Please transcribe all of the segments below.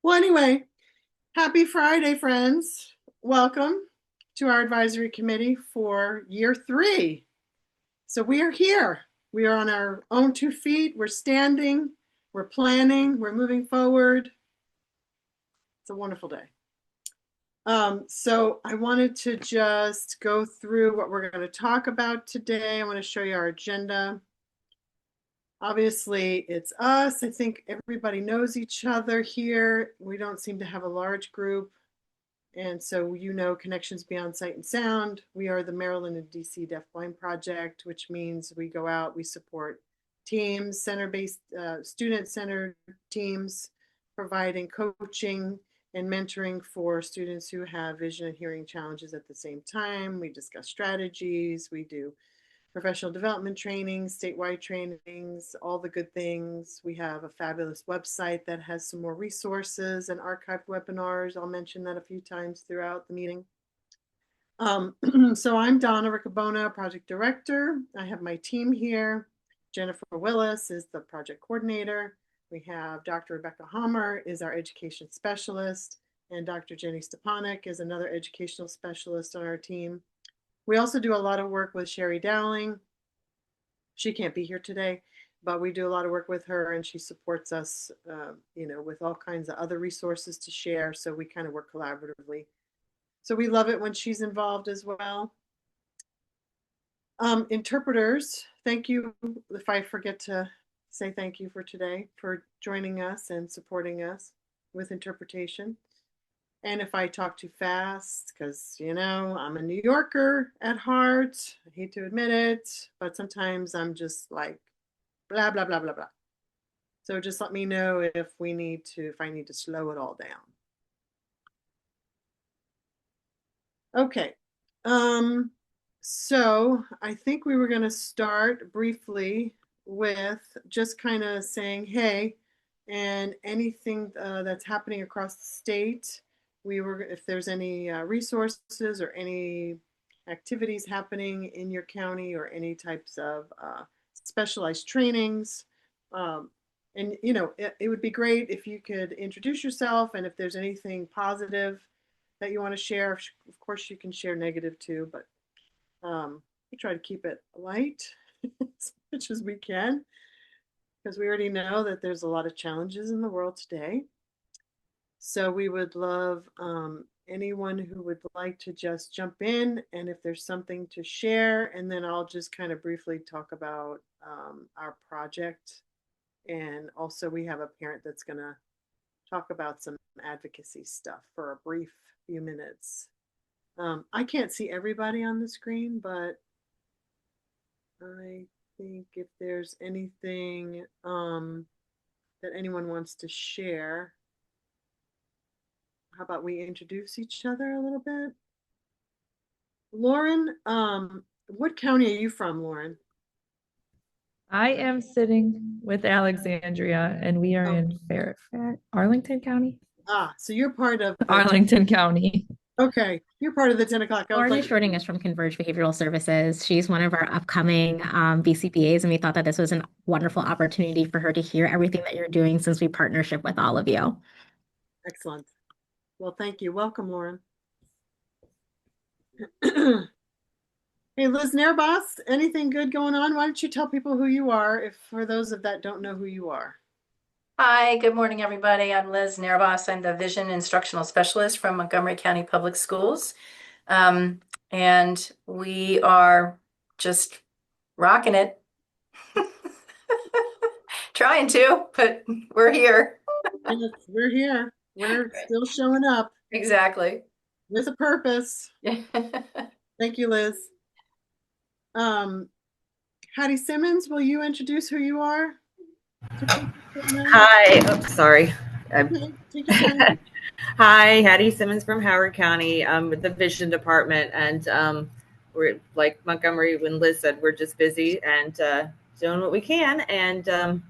Well, anyway, happy Friday, friends. Welcome to our advisory committee for year 3. So we are here. We are on our own 2 feet. We're standing. We're planning. We're moving forward. It's a wonderful day. So I wanted to just go through what we're going to talk about today. I want to show you our agenda. Obviously, it's us. I think everybody knows each other here. We don't seem to have a large group. And so, Connections Beyond Sight and Sound. We are the Maryland and DC Deafblind Project, which means we go out, we support teams, center-based, student-centered teams, providing coaching and mentoring for students who have vision and hearing challenges at the same time. We discuss strategies, we do professional development trainings, statewide trainings, all the good things. We have a fabulous website that has some more resources and archived webinars. I'll mention that a few times throughout the meeting. So I'm Donna Riccobona, project director. I have my team here. Jennifer Willis is the project coordinator. We have Dr. Rebecca Hammer is our education specialist, and Dr. Jenny Stepanek is another educational specialist on our team. We also do a lot of work with Sherry Dowling. She can't be here today, but we do a lot of work with her, and she supports us, with all kinds of other resources to share. So we kind of work collaboratively. So we love it when she's involved as well. Interpreters, thank you. If I forget to say thank you for today for joining us and supporting us with interpretation. And if I talk too fast, because, I'm a New Yorker at heart, I hate to admit it, but sometimes I'm just like, blah, blah, blah, blah, blah. So just let me know if I need to slow it all down. Okay. So I think we were going to start briefly with just kind of saying, hey, and anything that's happening across the state. If there's any resources or any activities happening in your county or any types of specialized trainings. And, it would be great if you could introduce yourself, and if there's anything positive that you want to share. Of course, you can share negative too, but we try to keep it light as much as we can, because we already know that there's a lot of challenges in the world today. So we would love anyone who would like to just jump in, and if there's something to share, and then I'll just kind of briefly talk about our project. And also we have a parent that's going to talk about some advocacy stuff for a brief few minutes. I can't see everybody on the screen, but I think if there's anything that anyone wants to share, how about we introduce each other a little bit? Lauren, what county are you from, Lauren? I am sitting with Alexandria, and we are in Arlington County. So you're part of Arlington County. Okay, you're part of the 10 o'clock. Lauren is Shorting is from Converge Behavioral Services. She's one of our upcoming BCBAs, and we thought that this was a wonderful opportunity for her to hear everything that you're doing since we partnership with all of you. Excellent. Well, thank you. Welcome, Lauren. Hey, Liz Nerbos, anything good going on? Why don't you tell people who you are, for those that don't know who you are? Hi, good morning, everybody. I'm Liz Nerbos. I'm the Vision Instructional Specialist from Montgomery County Public Schools. And we are just rocking it. Trying to, but we're here. Yes, we're here. We're still showing up. Exactly. With a purpose. Thank you, Liz. Hattie Simmons, will you introduce who you are? Hi. Oh, sorry. Hi, Hattie Simmons from Howard County with the Vision Department. And we're like Montgomery, when Liz said, we're just busy and doing what we can. And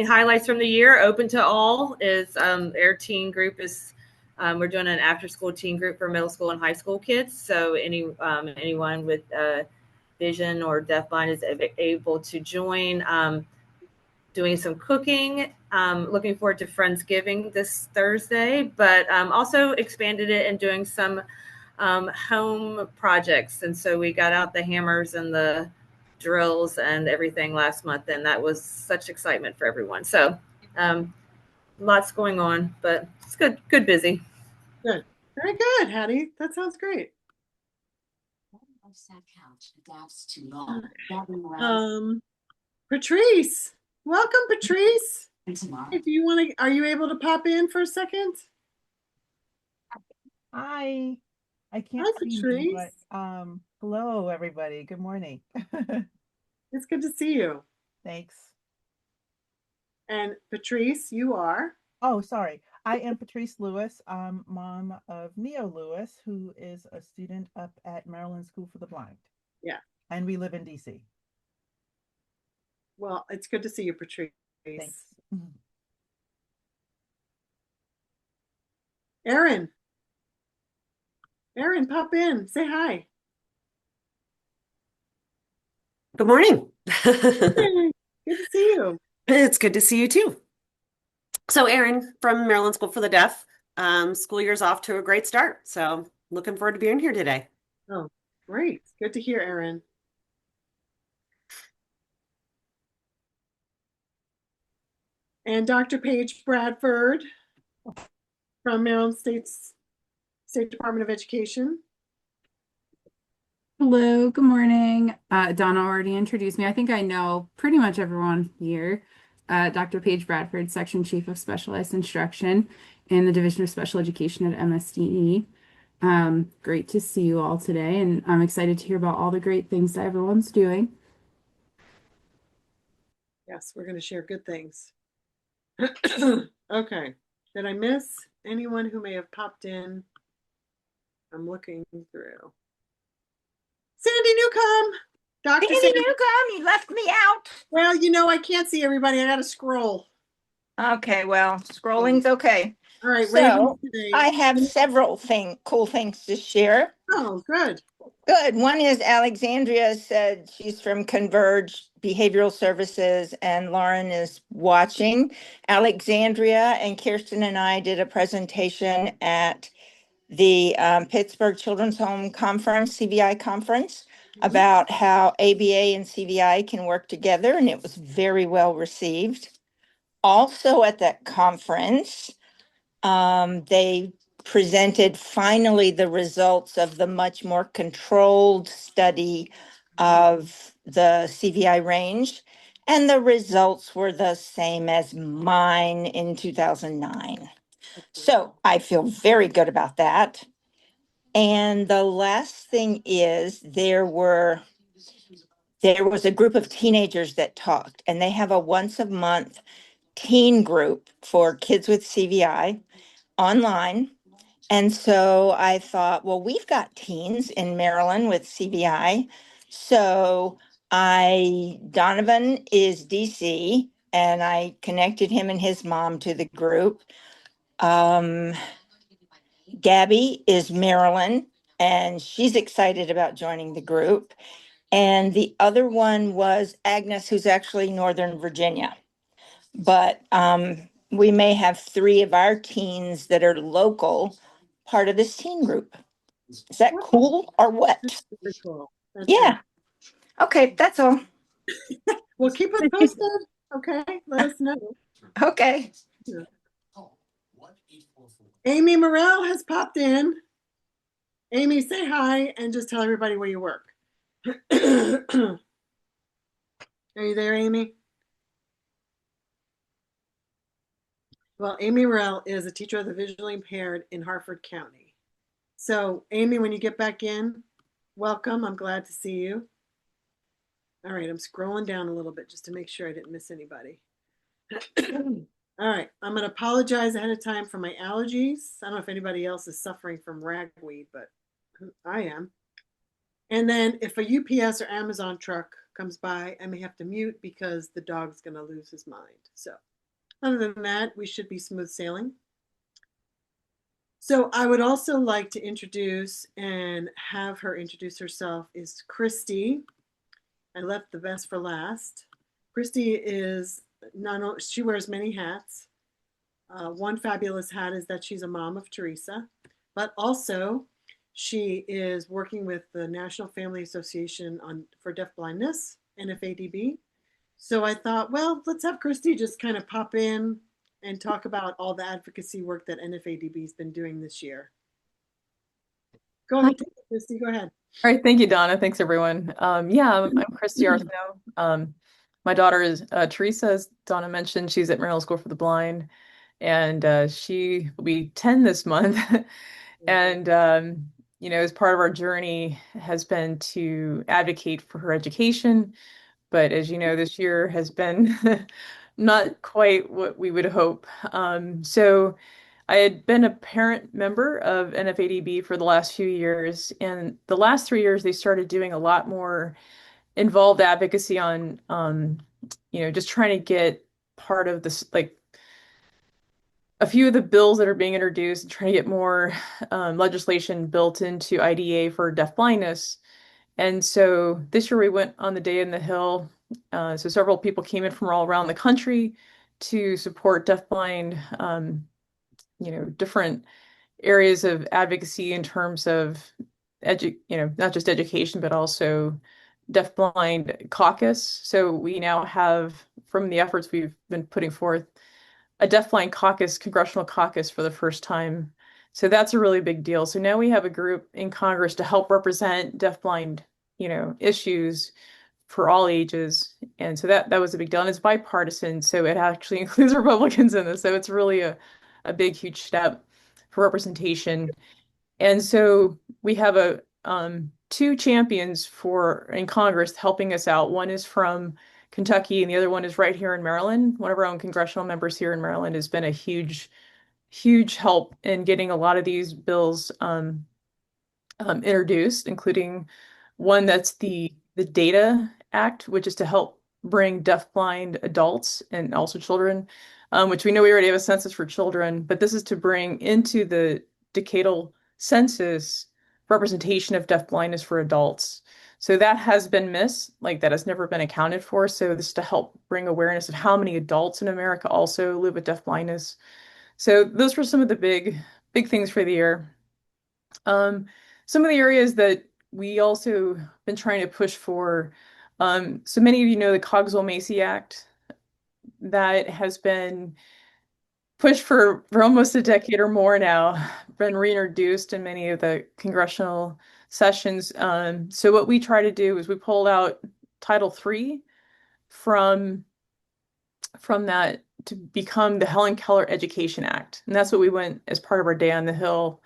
highlights from the year, open to all, is our teen group is, we're doing an after school teen group for middle school and high school kids. So anyone with vision or deafblind is able to join. doing some cooking. Looking forward to Friendsgiving this Thursday, but also expanded it and doing some home projects. And so we got out the hammers and the drills and everything last month, and that was such excitement for everyone. So lots going on, but it's good busy. Good. Very good, Hattie. That sounds great. Patrice, welcome, Patrice. If you want to, are you able to pop in for a second? Hi. I can't Hi, see you, Patrice. but hello everybody. Good morning. It's good to see you. Thanks. And Patrice, you are? Oh, sorry. I am Patrice Lewis. I'm mom of Neo Lewis, who is a student up at Maryland School for the Blind. Yeah. And we live in DC. Well, it's good to see you, Patrice. Thanks. Erin. Erin, pop in. Say hi. Good morning. Good to see you. It's good to see you too. So Erin from Maryland School for the Deaf. School year's off to a great start. So looking forward to being here today. Oh, great. Good to hear, Erin. And Dr. Paige Bradford from Maryland State Department of Education. Hello, good morning. Donna already introduced me. I think I know pretty much everyone here. Dr. Paige Bradford, Section Chief of Specialized Instruction in the Division of Special Education at MSDE. Great to see you all today, and I'm excited to hear about all the great things that everyone's doing. Yes, we're going to share good things. Okay. Did I miss anyone who may have popped in? I'm looking through. Sandy Newcomb. Dr. Sandy Newcomb, you left me out. Well, you know, I can't see everybody. I got to scroll. Okay, well, scrolling's okay. All right. So Raven, I have several cool things to share. Oh, good. Good. One is Alexandria said she's from Converge Behavioral Services, and Lauren is watching. Alexandria and Kirsten and I did a presentation at the Pittsburgh Children's Home Conference, CVI conference, about how ABA and CVI can work together, and it was very well received. Also at that conference, they presented finally the results of the much more controlled study of the CVI range, and the results were the same as mine in 2009. So I feel very good about that. And the last thing is there was a group of teenagers that talked, and they have a once a month teen group for kids with CVI online. And so I thought, well, we've got teens in Maryland with CVI. So Donovan is DC, and I connected him and his mom to the group. Gabby is Maryland, and she's excited about joining the group. And the other one was Agnes, who's actually Northern Virginia. But we may have 3 of our teens that are local, part of this teen group. Is that cool or what? That's very cool. That's Yeah. Okay, that's all. Well, keep us posted. Okay, let us know. Okay. Yeah. Amy Morrell has popped in. Amy, say hi and just tell everybody where you work. Are you there, Amy? Well, Amy Morrell is a teacher of the visually impaired in Harford County. So, Amy, when you get back in, welcome. I'm glad to see you. All right, I'm scrolling down a little bit just to make sure I didn't miss anybody. All right, I'm going to apologize ahead of time for my allergies. I don't know if anybody else is suffering from ragweed, but I am. And then if a UPS or Amazon truck comes by, I may have to mute because the dog's going to lose his mind. So other than that, we should be smooth sailing. So I would also like to introduce and have her introduce herself is Christy. I left the best for last. Christy is she wears many hats. One fabulous hat is that she's a mom of Teresa, but also she is working with the National Family Association for Deafblindness, NFADB. So I thought, well, let's have Christy just kind of pop in and talk about all the advocacy work that NFADB has been doing this year. Go ahead, Christy, go ahead. All right, thank you, Donna. Thanks, everyone. Yeah, I'm Christy Arsenault. My daughter is Teresa, as Donna mentioned. She's at Maryland School for the Blind, and she will be 10 this month. And as part of our journey has been to advocate for her education. But as you know, this year has been not quite what we would hope. So I had been a parent member of NFADB for the last few years, and the last 3 years they started doing a lot more involved advocacy on, just trying to get part of this, like a few of the bills that are being introduced, and trying to get more legislation built into IDA for deafblindness. And so this year we went on the Day in the Hill. So several people came in from all around the country to support deafblind, different areas of advocacy in terms of not just education, but also deafblind caucus. So we now have, from the efforts we've been putting forth, a deafblind caucus, congressional caucus for the first time. So that's a really big deal. So now we have a group in Congress to help represent deafblind, issues for all ages. And so that was a big deal. And it's bipartisan, so it actually includes Republicans in this. So it's really a big, huge step for representation. And so we have two champions in Congress helping us out. One is from Kentucky, and the other one is right here in Maryland. One of our own congressional members here in Maryland has been a huge, huge help in getting a lot of these bills introduced, including one that's the DATA Act, which is to help bring deafblind adults and also children, which we know we already have a census for children, but this is to bring into the decadal census representation of deafblindness for adults. So that has been missed, like that has never been accounted for. So this is to help bring awareness of how many adults in America also live with deafblindness. So those were some of the big things for the year. Some of the areas that we also been trying to push for. So many of you know the Cogswell-Macy Act that has been pushed for almost a decade or more now, been reintroduced in many of the congressional sessions. So what we try to do is we pulled out Title III from that to become the Helen Keller Education Act. And that's what we went as part of our Day on the Hill,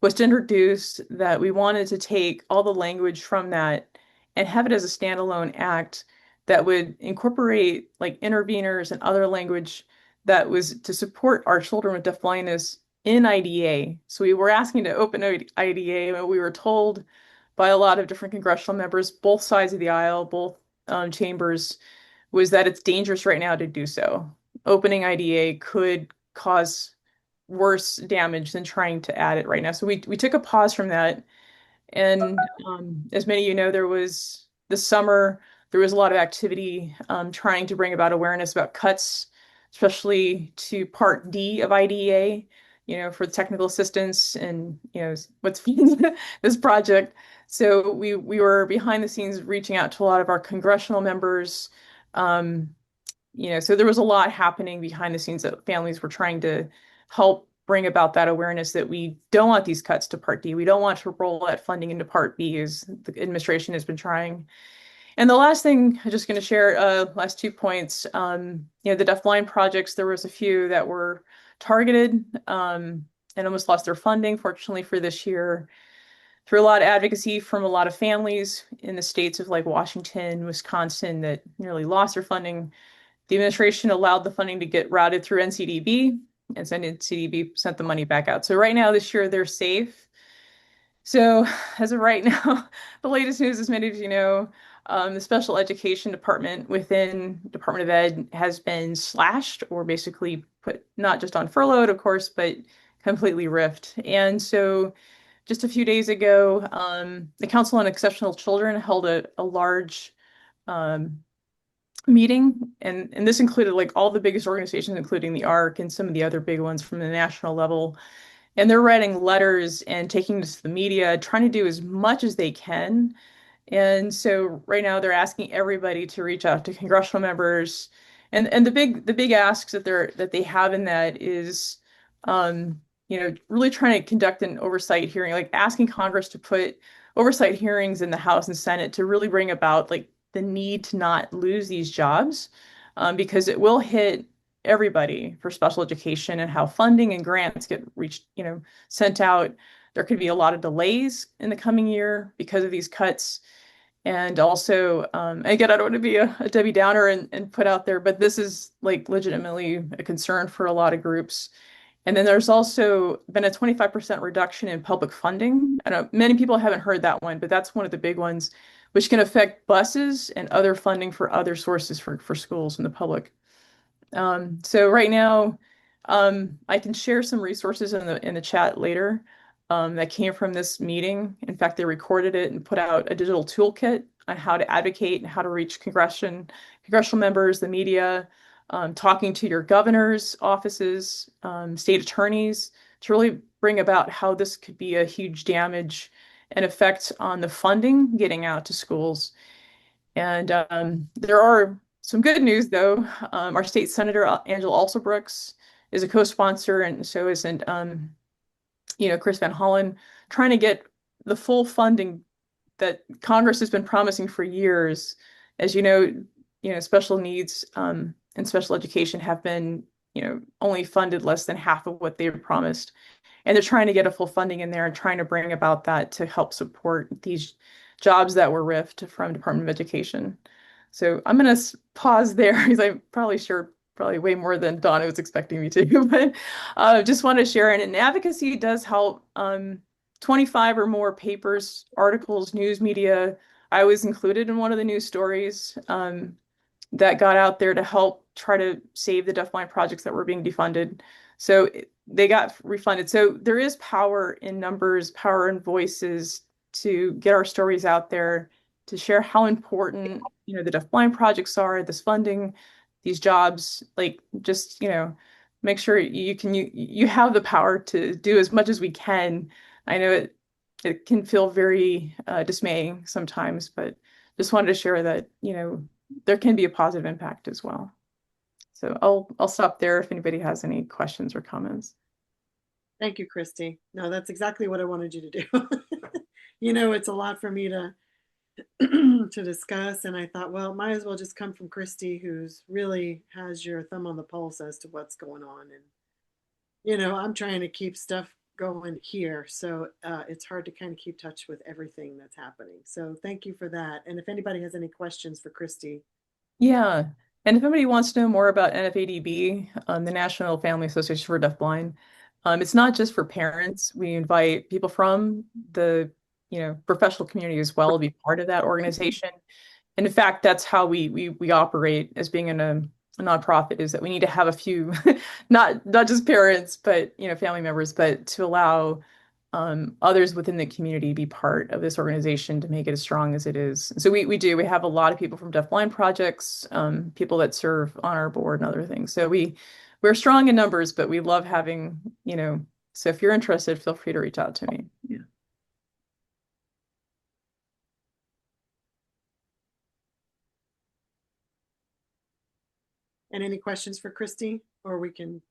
was to introduce that we wanted to take all the language from that and have it as a standalone act that would incorporate like interveners and other language that was to support our children with deafblindness in IDA. So we were asking to open IDA, but we were told by a lot of different congressional members, both sides of the aisle, both chambers, was that it's dangerous right now to do so. Opening IDA could cause worse damage than trying to add it right now. So we took a pause from that. And as many of you know, this summer, there was a lot of activity trying to bring about awareness about cuts, especially to Part D of IDEA, for the technical assistance and, what's this project. So we were behind the scenes reaching out to a lot of our congressional members. So there was a lot happening behind the scenes that families were trying to help bring about that awareness that we don't want these cuts to Part D. We don't want to roll that funding into Part B, as the administration has been trying. And the last thing I'm just going to share, last 2 points, the deafblind projects, there was a few that were targeted and almost lost their funding, fortunately for this year, through a lot of advocacy from a lot of families in the states of like Washington, Wisconsin, that nearly lost their funding. The administration allowed the funding to get routed through NCDB, and NCDB sent the money back out. So right now, this year, they're safe. So as of right now, the latest news, as many of you know, the special education department within Department of Ed has been slashed, or basically put not just on furloughed, of course, but completely ripped. And so just a few days ago, the Council on Exceptional Children held a large meeting, and this included like all the biggest organizations, including the ARC and some of the other big ones from the national level. And they're writing letters and taking this to the media, trying to do as much as they can. And so right now they're asking everybody to reach out to congressional members. And the big asks that they have in that is really trying to conduct an oversight hearing, like asking Congress to put oversight hearings in the House and Senate to really bring about like the need to not lose these jobs, because it will hit everybody for special education and how funding and grants get sent out. There could be a lot of delays in the coming year because of these cuts. And also, again, I don't want to be a Debbie Downer and put out there, but this is like legitimately a concern for a lot of groups. And then there's also been a 25% reduction in public funding. I know many people haven't heard that one, but that's one of the big ones, which can affect buses and other funding for other sources for schools and the public. So right now, I can share some resources in the chat later that came from this meeting. In fact, they recorded it and put out a digital toolkit on how to advocate and how to reach congressional members, the media, talking to your governor's offices, state attorneys, to really bring about how this could be a huge damage and effect on the funding getting out to schools. And there are some good news, though. Our state senator, Angela Alsobrooks, is a co-sponsor, and so isn't, Chris Van Hollen, trying to get the full funding that Congress has been promising for years. As you know, special needs and special education have been, only funded less than half of what they were promised. And they're trying to get a full funding in there and trying to bring about that to help support these jobs that were ripped from Department of Education. So I'm going to pause there because I'm probably way more than Donna was expecting me to, but just want to share. And advocacy does help. 25 or more papers, articles, news media. I was included in one of the news stories that got out there to help try to save the deafblind projects that were being defunded. So they got refunded. So there is power in numbers, power in voices to get our stories out there, to share how important, the deafblind projects are, this funding, these jobs, like just, make sure you have the power to do as much as we can. I know it can feel very dismaying sometimes, but just wanted to share that, there can be a positive impact as well. So I'll stop there if anybody has any questions or comments. Thank you, Christy. No, that's exactly what I wanted you to do. It's a lot for me to to discuss, and I thought, well, might as well just come from Christy, who's really has your thumb on the pulse as to what's going on. And I'm trying to keep stuff going here, so it's hard to kind of keep touch with everything that's happening. So thank you for that. And if anybody has any questions for Christy. Yeah, and if anybody wants to know more about NFADB, the National Family Association for Deafblind, it's not just for parents. We invite people from the professional community as well to be part of that organization. And in fact, that's how we operate as being in a nonprofit, is that we need to have a few, not just parents, but family members, but to allow others within the community be part of this organization to make it as strong as it is. So we have a lot of people from deafblind projects, people that serve on our board and other things. So we're strong in numbers, but we love having, so if you're interested, feel free to reach out to me. Yeah. And any questions for Christy, or we can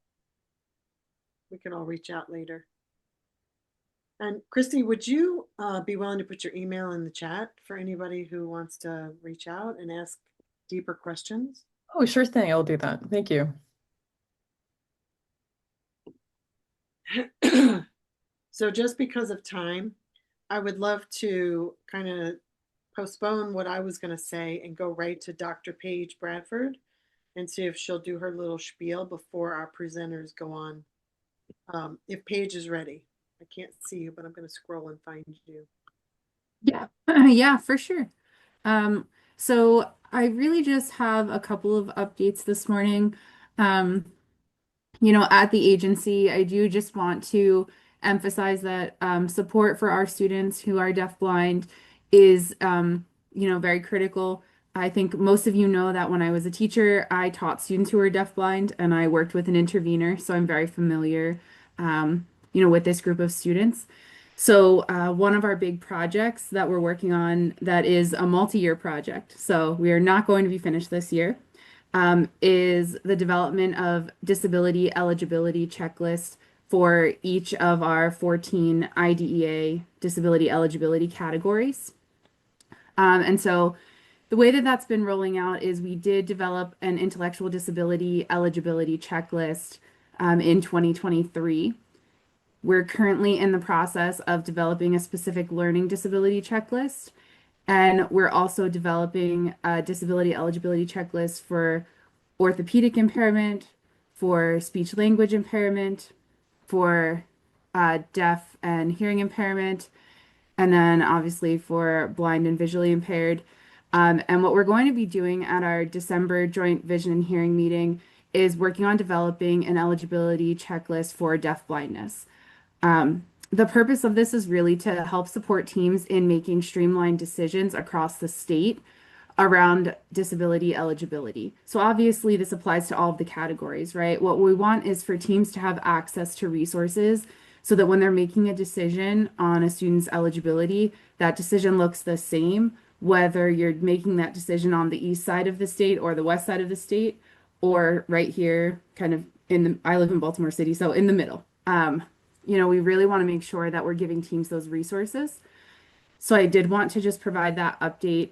all reach out later. And Christy, would you be willing to put your email in the chat for anybody who wants to reach out and ask deeper questions? Oh, sure thing. I'll do that. Thank you. So just because of time, I would love to kind of postpone what I was going to say and go right to Dr. Paige Bradford and see if she'll do her little spiel before our presenters go on. If Paige is ready. I can't see you, but I'm going to scroll and find you. Yeah, yeah, for sure. So I really just have a couple of updates this morning. At the agency, I do just want to emphasize that support for our students who are deafblind is, very critical. I think most of you know that when I was a teacher, I taught students who were deafblind and I worked with an intervener, so I'm very familiar, with this group of students. So one of our big projects that we're working on that is a multi-year project, so we are not going to be finished this year, is the development of disability eligibility checklists for each of our 14 IDEA disability eligibility categories. And so the way that that's been rolling out is we did develop an intellectual disability eligibility checklist in 2023. We're currently in the process of developing a specific learning disability checklist, and we're also developing a disability eligibility checklist for orthopedic impairment, for speech language impairment, for deaf and hearing impairment, and then obviously for blind and visually impaired. And what we're going to be doing at our December joint vision and hearing meeting is working on developing an eligibility checklist for deaf blindness. The purpose of this is really to help support teams in making streamlined decisions across the state around disability eligibility. So obviously this applies to all of the categories, right? What we want is for teams to have access to resources so that when they're making a decision on a student's eligibility, that decision looks the same, whether you're making that decision on the east side of the state or the west side of the state, or right here, kind of I live in Baltimore City, so in the middle. We really want to make sure that we're giving teams those resources. So I did want to just provide that update.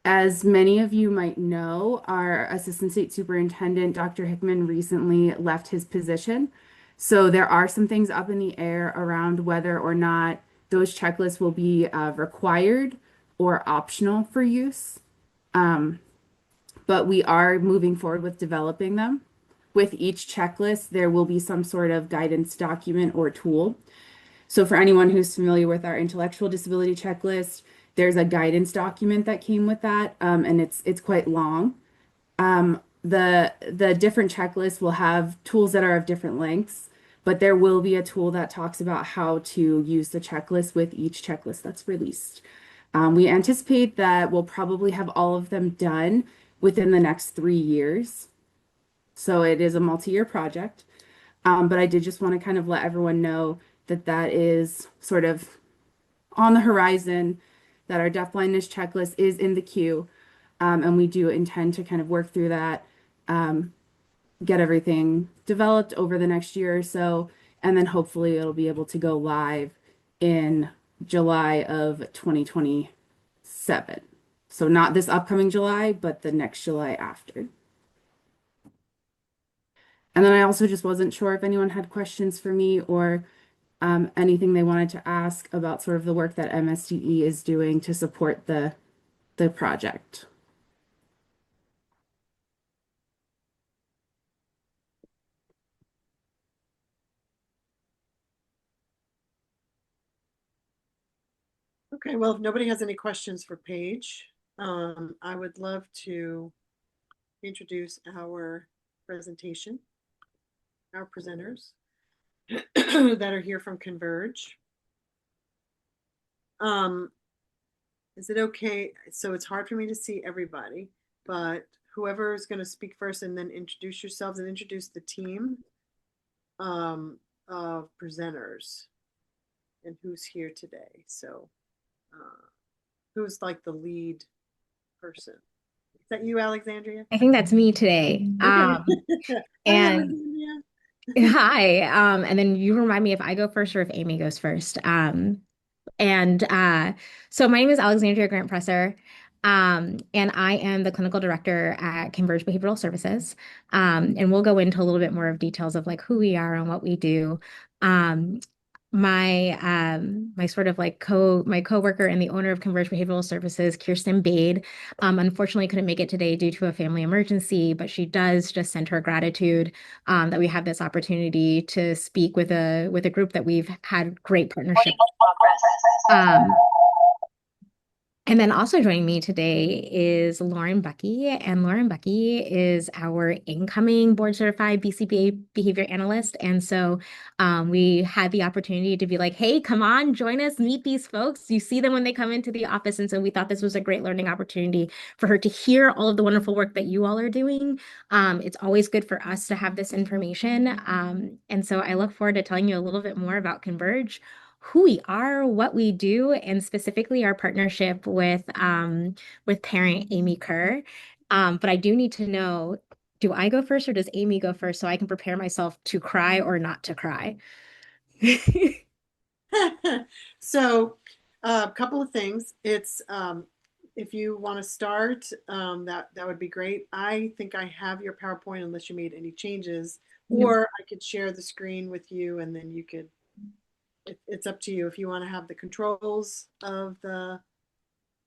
As many of you might know, our Assistant State Superintendent, Dr. Hickman, recently left his position. So there are some things up in the air around whether or not those checklists will be required or optional for use. But we are moving forward with developing them. With each checklist, there will be some sort of guidance document or tool. So for anyone who's familiar with our intellectual disability checklist, there's a guidance document that came with that, and it's quite long. The different checklists will have tools that are of different lengths, but there will be a tool that talks about how to use the checklist with each checklist that's released. We anticipate that we'll probably have all of them done within the next 3 years. So it is a multi-year project. But I did just want to kind of let everyone know that that is sort of on the horizon, that our deafblindness checklist is in the queue. And we do intend to kind of work through that, get everything developed over the next year or so, and then hopefully it'll be able to go live in July of 2027. So not this upcoming July, but the next July after. And then I also just wasn't sure if anyone had questions for me or anything they wanted to ask about sort of the work that MSDE is doing to support the project. Okay, well, if nobody has any questions for Paige, I would love to introduce our presentation, our presenters that are here from Converge. Is it okay? So it's hard for me to see everybody, but whoever is going to speak first, and then introduce yourselves and introduce the team of presenters and who's here today. So who's like the lead person? Is that you, Alexandria? I think that's me today. Okay. And Alexandria. hi. And then you remind me if I go first or if Amy goes first. So my name is Alexandria Grant Presser, and I am the clinical director at Converge Behavioral Services. And we'll go into a little bit more of details of like who we are and what we do. My sort of like my coworker and the owner of Converge Behavioral Services, Kirsten Bade, unfortunately couldn't make it today due to a family emergency, but she does just send her gratitude that we have this opportunity to speak with a group that we've had great partnership. And then also joining me today is Lauren Bucky, and Lauren Bucky is our incoming board certified BCBA behavior analyst. And so we had the opportunity to be like, hey, come on, join us, meet these folks. You see them when they come into the office. And so we thought this was a great learning opportunity for her to hear all of the wonderful work that you all are doing. It's always good for us to have this information. And so I look forward to telling you a little bit more about Converge, who we are, what we do, and specifically our partnership with parent Amy Kerr. But I do need to know, do I go first or does Amy go first so I can prepare myself to cry or not to cry? So a couple of things. It's if you want to start, that would be great. I think I have your PowerPoint unless you made any changes, or I could share the screen with you and then you could, it's up to you if you want to have the controls of the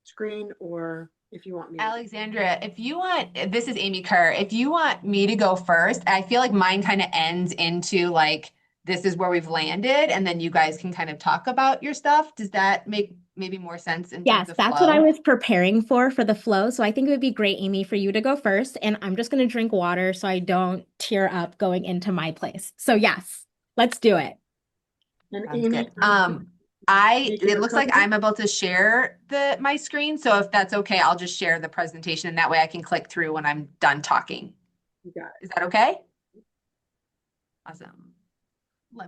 screen or if you want me. Alexandria, if you want, this is Amy Kerr. If you want me to go first, I feel like mine kind of ends into like, this is where we've landed, and then you guys can kind of talk about your stuff. Does that make maybe more sense in Yes, terms of that's flow? what I was preparing for the flow. So I think it would be great, Amy, for you to go first. And I'm just going to drink water so I don't tear up going into my place. So yes, let's do it. And Sounds Amy, good. Make It your looks like copy. I'm able to share my screen. So if that's okay, I'll just share the presentation and that way I can click through when I'm done talking. You got it. Is that okay? Awesome.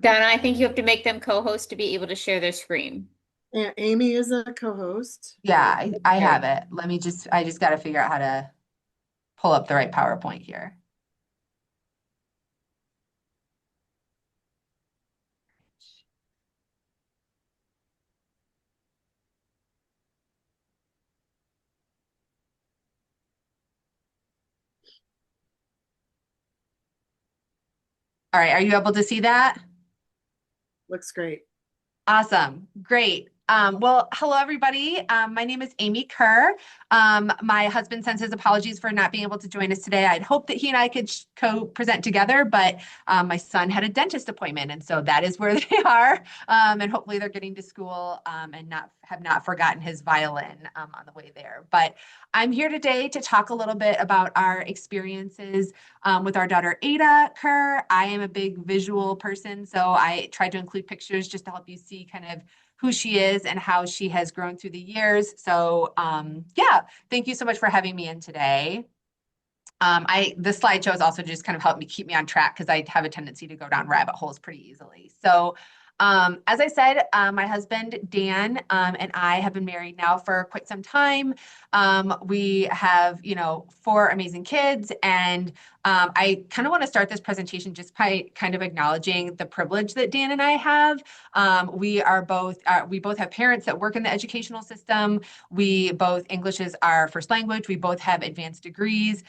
Donna, I think you have to make them co-host to be able to share their screen. And Amy is a co-host. Yeah, I have it. I just got to figure out how to pull up the right PowerPoint here. All right, are you able to see that? Looks great. Awesome. Great. Well, hello, everybody. My name is Amy Kerr. My husband sends his apologies for not being able to join us today. I'd hoped that he and I could co-present together, but my son had a dentist appointment, and so that is where they are. And hopefully they're getting to school and have not forgotten his violin on the way there. But I'm here today to talk a little bit about our experiences with our daughter, Ada Kerr. I am a big visual person, so I tried to include pictures just to help you see kind of who she is and how she has grown through the years. So yeah, thank you so much for having me in today. The slideshows also just kind of help me keep me on track because I have a tendency to go down rabbit holes pretty easily. So as I said, my husband, Dan, and I have been married now for quite some time. We have, 4 amazing kids, and I kind of want to start this presentation just by kind of acknowledging the privilege that Dan and I have. We both have parents that work in the educational system. English is our first language. We both have advanced degrees.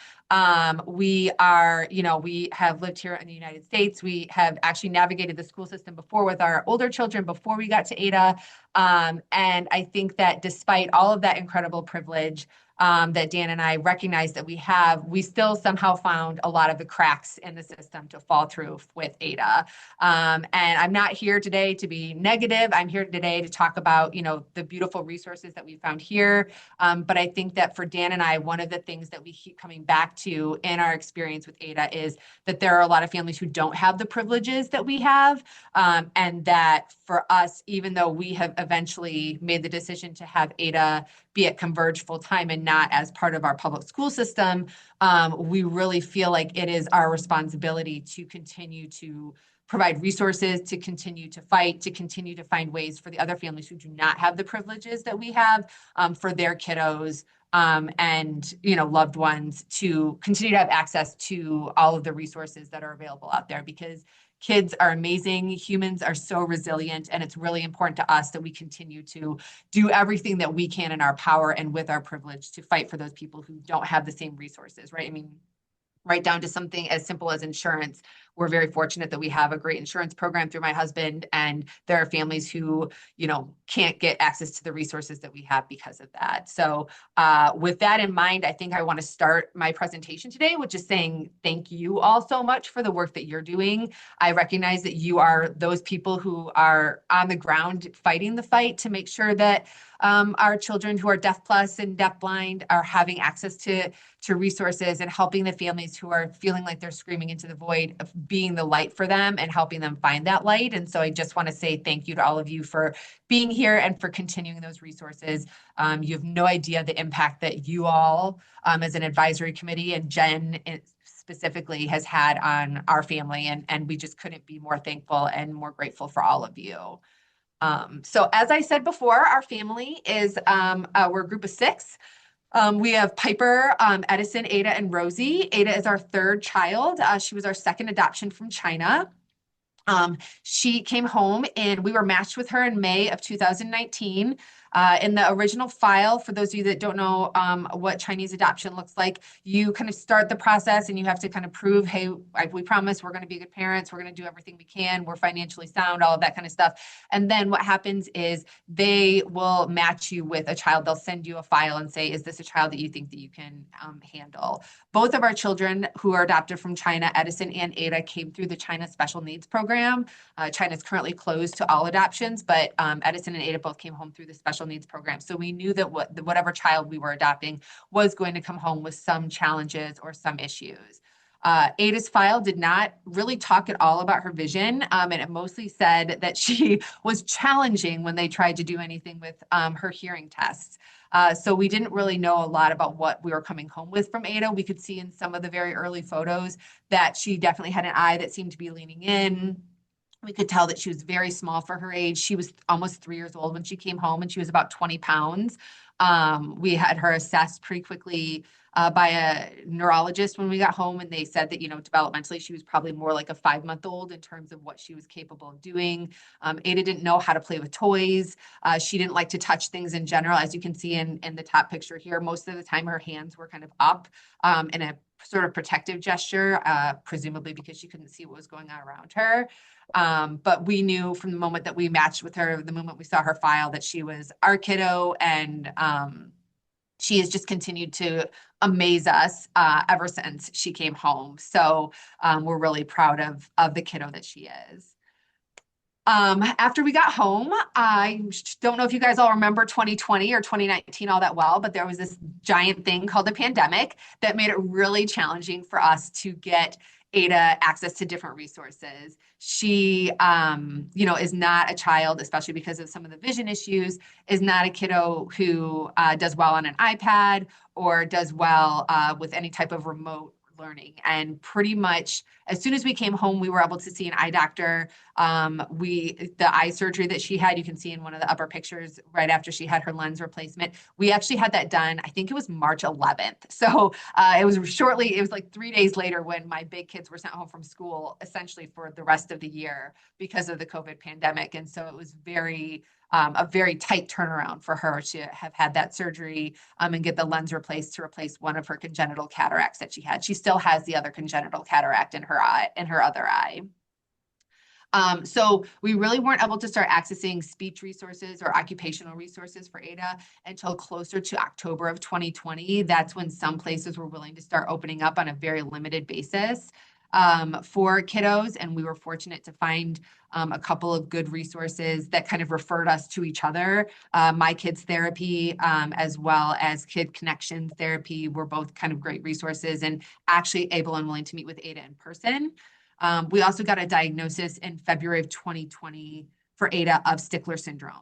We have lived here in the United States. We have actually navigated the school system before with our older children before we got to Ada. And I think that despite all of that incredible privilege, that Dan and I recognize that we still somehow found a lot of the cracks in the system to fall through with Ada. And I'm not here today to be negative. I'm here today to talk about, the beautiful resources that we found here. But I think that for Dan and I, one of the things that we keep coming back to in our experience with Ada is that there are a lot of families who don't have the privileges that we have. And that for us, even though we have eventually made the decision to have Ada be at Converge full time and not as part of our public school system, we really feel like it is our responsibility to continue to provide resources, to continue to fight, to continue to find ways for the other families who do not have the privileges that we have for their kiddos and loved ones to continue to have access to all of the resources that are available out there, because kids are amazing. Humans are so resilient, and it's really important to us that we continue to do everything that we can in our power and with our privilege to fight for those people who don't have the same resources, right? I mean, right down to something as simple as insurance. we're very fortunate that we have a great insurance program through my husband, and there are families who, you know, can't get access to the resources that we have because of that. So with that in mind, I think I want to start my presentation today with just saying thank you all so much for the work that you're doing. I recognize that you are those people who are on the ground fighting the fight to make sure that our children who are deaf plus and deaf blind are having access to resources, and helping the families who are feeling like they're screaming into the void of being the light for them and helping them find that light. And so I just want to say thank you to all of you for being here and for continuing those resources. You have no idea the impact that you all, as an advisory committee, and Jen specifically has had on our family. And we just couldn't be more thankful and more grateful for all of you. So as I said before, our family is, we're a group of 6. We have Piper, Edison, Ada, and Rosie. Ada is our 3rd child. She was our 2nd adoption from China. She came home and we were matched with her in May of 2019. In the original file, for those of you that don't know what Chinese adoption looks like, you kind of start the process and you have to kind of prove, hey, we promise we're going to be good parents, we're going to do everything we can, we're financially sound, all of that kind of stuff. And then what happens is they will match you with a child. They'll send you a file and say, is this a child that you think that you can handle? Both of our children who are adopted from China, Edison and Ada, came through the China Special Needs Program. China is currently closed to all adoptions, but Edison and Ada both came home through the Special Needs Program. So we knew that whatever child we were adopting was going to come home with some challenges or some issues. Ada's file did not really talk at all about her vision, and it mostly said that she was challenging when they tried to do anything with her hearing tests. So we didn't really know a lot about what we were coming home with from Ada. We could see in some of the very early photos that she definitely had an eye that seemed to be leaning in. We could tell that she was very small for her age. She was almost 3 years old when she came home, and she was about 20 pounds. We had her assessed pretty quickly by a neurologist when we got home, and they said that, you know, developmentally, she was probably more like a 5-month-old in terms of what she was capable of doing. Ada didn't know how to play with toys. She didn't like to touch things in general. As you can see in the top picture here, most of the time her hands were kind of up in a sort of protective gesture, presumably because she couldn't see what was going on around her. But we knew from the moment that we matched with her, the moment we saw her file, that she was our kiddo, and she has just continued to amaze us ever since she came home. So we're really proud of the kiddo that she is. After we got home, I don't know if you guys all remember 2020 or 2019 all that well, but there was this giant thing called the pandemic that made it really challenging for us to get Ada access to different resources. She, you know, is not a child, especially because of some of the vision issues, is not a kiddo who does well on an iPad or does well with any type of remote learning. And pretty much as soon as we came home, we were able to see an eye doctor. The eye surgery that she had, you can see in one of the upper pictures right after she had her lens replacement. We actually had that done, I think it was March 11th. So it was like 3 days later when my big kids were sent home from school, essentially for the rest of the year because of the COVID pandemic. And so it was a very tight turnaround for her to have had that surgery and get the lens replaced to replace one of her congenital cataracts that she had. She still has the other congenital cataract in her eye, in her other eye. So we really weren't able to start accessing speech resources or occupational resources for Ada until closer to October of 2020. That's when some places were willing to start opening up on a very limited basis for kiddos. And we were fortunate to find a couple of good resources that kind of referred us to each other. My Kids Therapy, as well as Kid Connections Therapy, were both kind of great resources and actually able and willing to meet with Ada in person. We also got a diagnosis in February of 2020 for Ada of Stickler syndrome.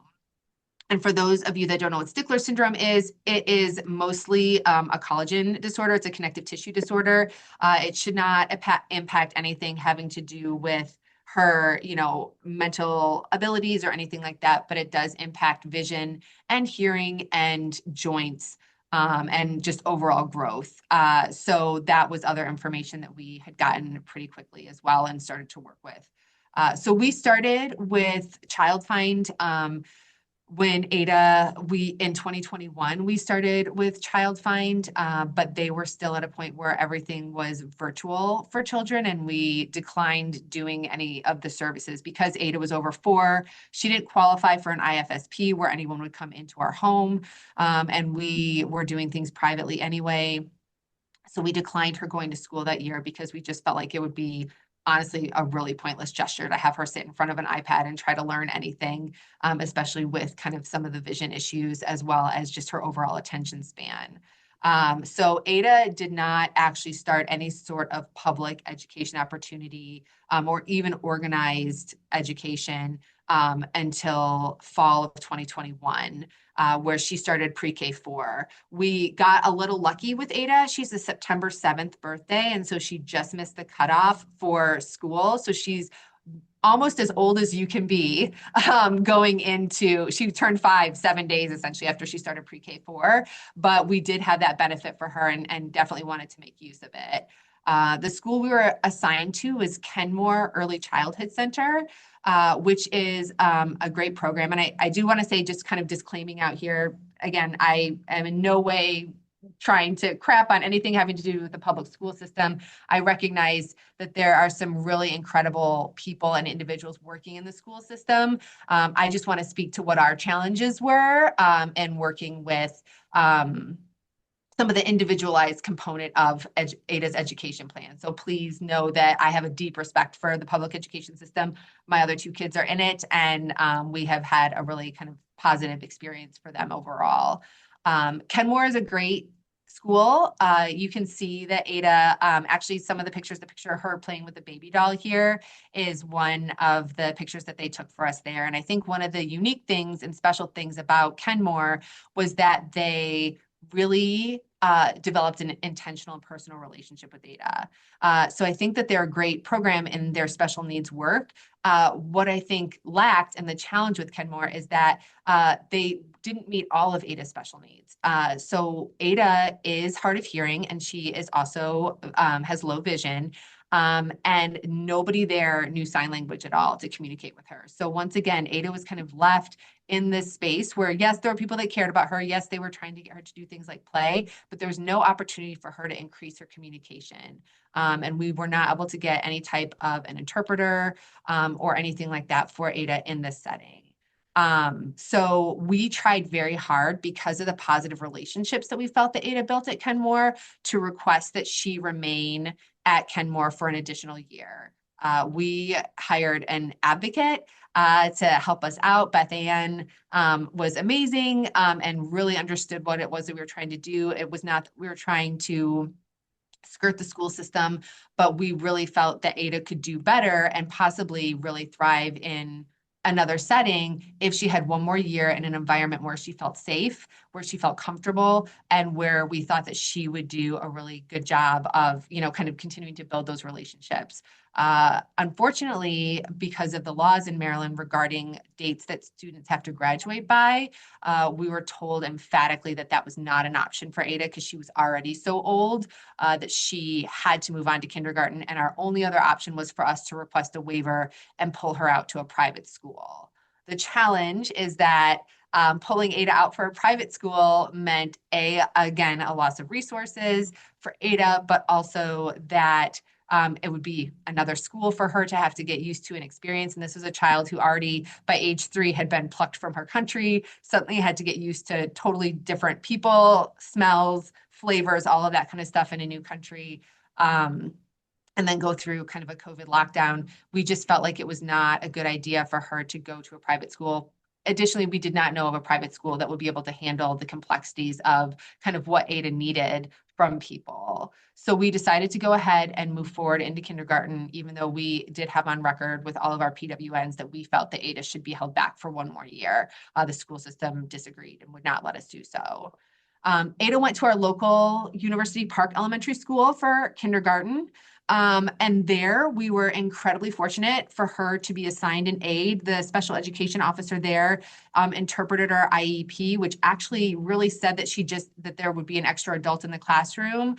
And for those of you that don't know what Stickler syndrome is, it is mostly a collagen disorder. It's a connective tissue disorder. It should not impact anything having to do with her, you know, mental abilities or anything like that, but it does impact vision and hearing and joints and just overall growth. So that was other information that we had gotten pretty quickly as well and started to work with. So we started with Child Find when Ada, in 2021, we started with Child Find, but they were still at a point where everything was virtual for children, and we declined doing any of the services because Ada was over 4. She didn't qualify for an IFSP where anyone would come into our home, and we were doing things privately anyway. So we declined her going to school that year because we just felt like it would be honestly a really pointless gesture to have her sit in front of an iPad and try to learn anything, especially with kind of some of the vision issues as well as just her overall attention span. So Ada did not actually start any sort of public education opportunity or even organized education until fall of 2021. Where she started pre-K 4. We got a little lucky with Ada. She's a September 7th birthday, and so she just missed the cutoff for school. So she's almost as old as you can be she turned 5, 7 days essentially after she started pre-K 4. But we did have that benefit for her and definitely wanted to make use of it. The school we were assigned to was Kenmore Early Childhood Center, which is a great program. And I do want to say, just kind of disclaiming out here, again, I am in no way trying to crap on anything having to do with the public school system. I recognize that there are some really incredible people and individuals working in the school system. I just want to speak to what our challenges were and working with some of the individualized component of Ada's education plan. So please know that I have a deep respect for the public education system. My other 2 kids are in it, and we have had a really kind of positive experience for them overall. Kenmore is a great school. You can see that Ada, actually some of the picture of her playing with the baby doll here is one of the pictures that they took for us there. And I think one of the unique things and special things about Kenmore was that they really developed an intentional and personal relationship with Ada. So I think that they're a great program in their special needs work. What I think lacked, and the challenge with Kenmore, is that they didn't meet all of Ada's special needs. So Ada is hard of hearing, and she is also has low vision. And nobody there knew sign language at all to communicate with her. So once again, Ada was kind of left in this space where, yes, there were people that cared about her. Yes, they were trying to get her to do things like play, but there was no opportunity for her to increase her communication. And we were not able to get any type of an interpreter or anything like that for Ada in this setting. So we tried very hard, because of the positive relationships that we felt that Ada built at Kenmore, to request that she remain at Kenmore for an additional year. We hired an advocate to help us out. Beth Ann was amazing and really understood what it was that we were trying to do. It was not that we were trying to skirt the school system, but we really felt that Ada could do better and possibly really thrive in another setting if she had one more year in an environment where she felt safe, where she felt comfortable, and where we thought that she would do a really good job of, kind of continuing to build those relationships. Unfortunately, because of the laws in Maryland regarding dates that students have to graduate by, we were told emphatically that that was not an option for Ada, because she was already so old that she had to move on to kindergarten. And our only other option was for us to request a waiver and pull her out to a private school. The challenge is that pulling Ada out for a private school meant again, a loss of resources for Ada, but also that it would be another school for her to have to get used to and experience. And this was a child who already by age 3 had been plucked from her country, suddenly had to get used to totally different people, smells, flavors, all of that kind of stuff in a new country. And then go through kind of a COVID lockdown. We just felt like it was not a good idea for her to go to a private school. Additionally, we did not know of a private school that would be able to handle the complexities of kind of what Ada needed from people. So we decided to go ahead and move forward into kindergarten, even though we did have on record with all of our PWNs that we felt that Ada should be held back for one more year. The school system disagreed and would not let us do so. Ada went to our local University Park Elementary School for kindergarten. And there we were incredibly fortunate for her to be assigned an aide. The special education officer there interpreted our IEP, which actually really said that there would be an extra adult in the classroom.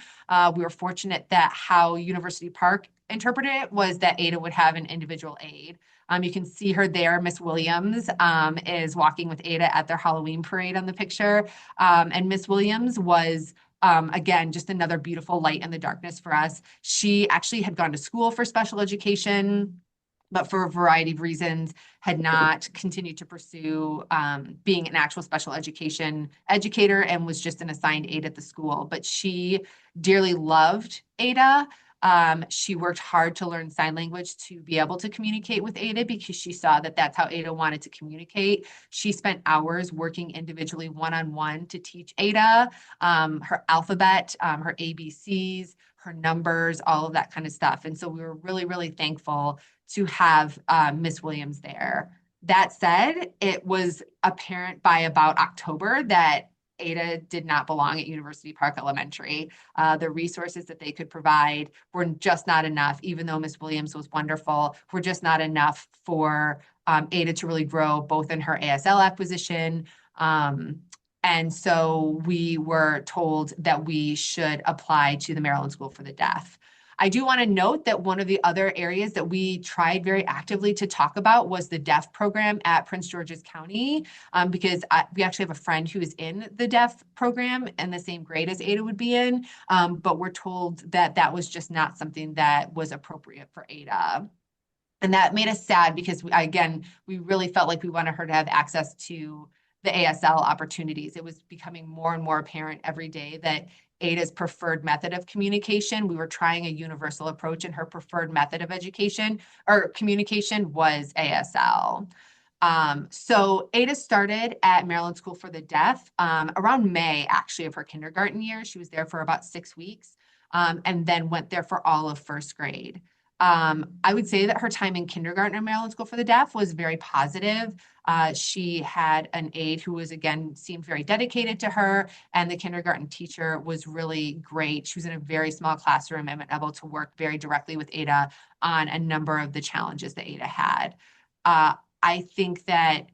We were fortunate that how University Park interpreted it was that Ada would have an individual aide. You can see her there. Miss Williams is walking with Ada at their Halloween parade on the picture. And Miss Williams was again, just another beautiful light in the darkness for us. She actually had gone to school for special education, but for a variety of reasons had not continued to pursue being an actual special education educator and was just an assigned aide at the school. But she dearly loved Ada. She worked hard to learn sign language to be able to communicate with Ada because she saw that that's how Ada wanted to communicate. She spent hours working individually one-on-one to teach Ada her alphabet, her ABCs, her numbers, all of that kind of stuff. And so we were really, really thankful to have Miss Williams there. That said, it was apparent by about October that Ada did not belong at University Park Elementary. The resources that they could provide were just not enough, even though Miss Williams was wonderful, were just not enough for Ada to really grow both in her ASL acquisition. And so we were told that we should apply to the Maryland School for the Deaf. I do want to note that one of the other areas that we tried very actively to talk about was the deaf program at Prince George's County, because we actually have a friend who is in the deaf program in the same grade as Ada would be in, but we're told that that was just not something that was appropriate for Ada. And that made us sad because, we really felt like we wanted her to have access to the ASL opportunities. It was becoming more and more apparent every day that Ada's preferred method of communication, we were trying a universal approach, and her preferred method of education or communication was ASL. So Ada started at Maryland School for the Deaf around May, actually, of her kindergarten year. She was there for about 6 weeks and then went there for all of first grade. I would say that her time in kindergarten at Maryland School for the Deaf was very positive. She had an aide who was, again, seemed very dedicated to her, and the kindergarten teacher was really great. She was in a very small classroom and able to work very directly with Ada on a number of the challenges that Ada had. I think that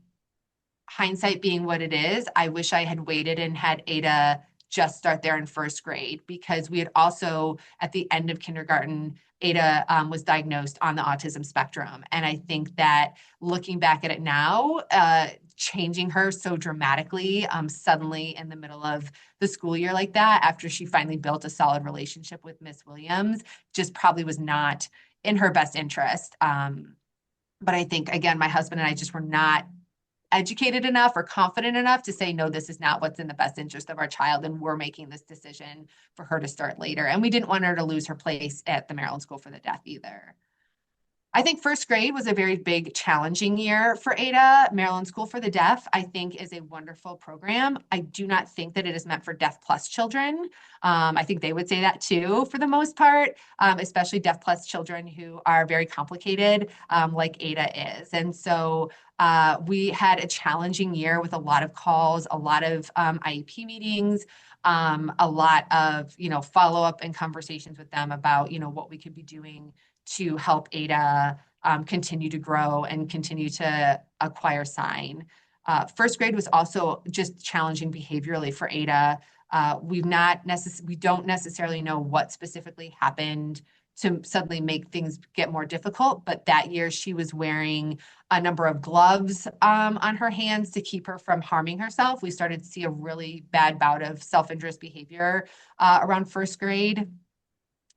hindsight being what it is, I wish I had waited and had Ada just start there in first grade, because we had also, at the end of kindergarten, Ada was diagnosed on the autism spectrum. And I think that looking back at it now, changing her so dramatically suddenly in the middle of the school year like that, after she finally built a solid relationship with Miss Williams, just probably was not in her best interest. But I think, again, my husband and I just were not educated enough or confident enough to say, no, this is not what's in the best interest of our child, and we're making this decision for her to start later. And we didn't want her to lose her place at the Maryland School for the Deaf either. I think first grade was a very big, challenging year for Ada. Maryland School for the Deaf, I think, is a wonderful program. I do not think that it is meant for Deaf Plus children. I think they would say that too, for the most part, especially Deaf Plus children who are very complicated, like Ada is. And so we had a challenging year with a lot of calls, a lot of IEP meetings, a lot of, follow-up and conversations with them about, what we could be doing to help Ada continue to grow and continue to acquire sign. First grade was also just challenging behaviorally for Ada. We don't necessarily know what specifically happened to suddenly make things get more difficult, but that year she was wearing a number of gloves on her hands to keep her from harming herself. We started to see a really bad bout of self-injurious behavior around first grade.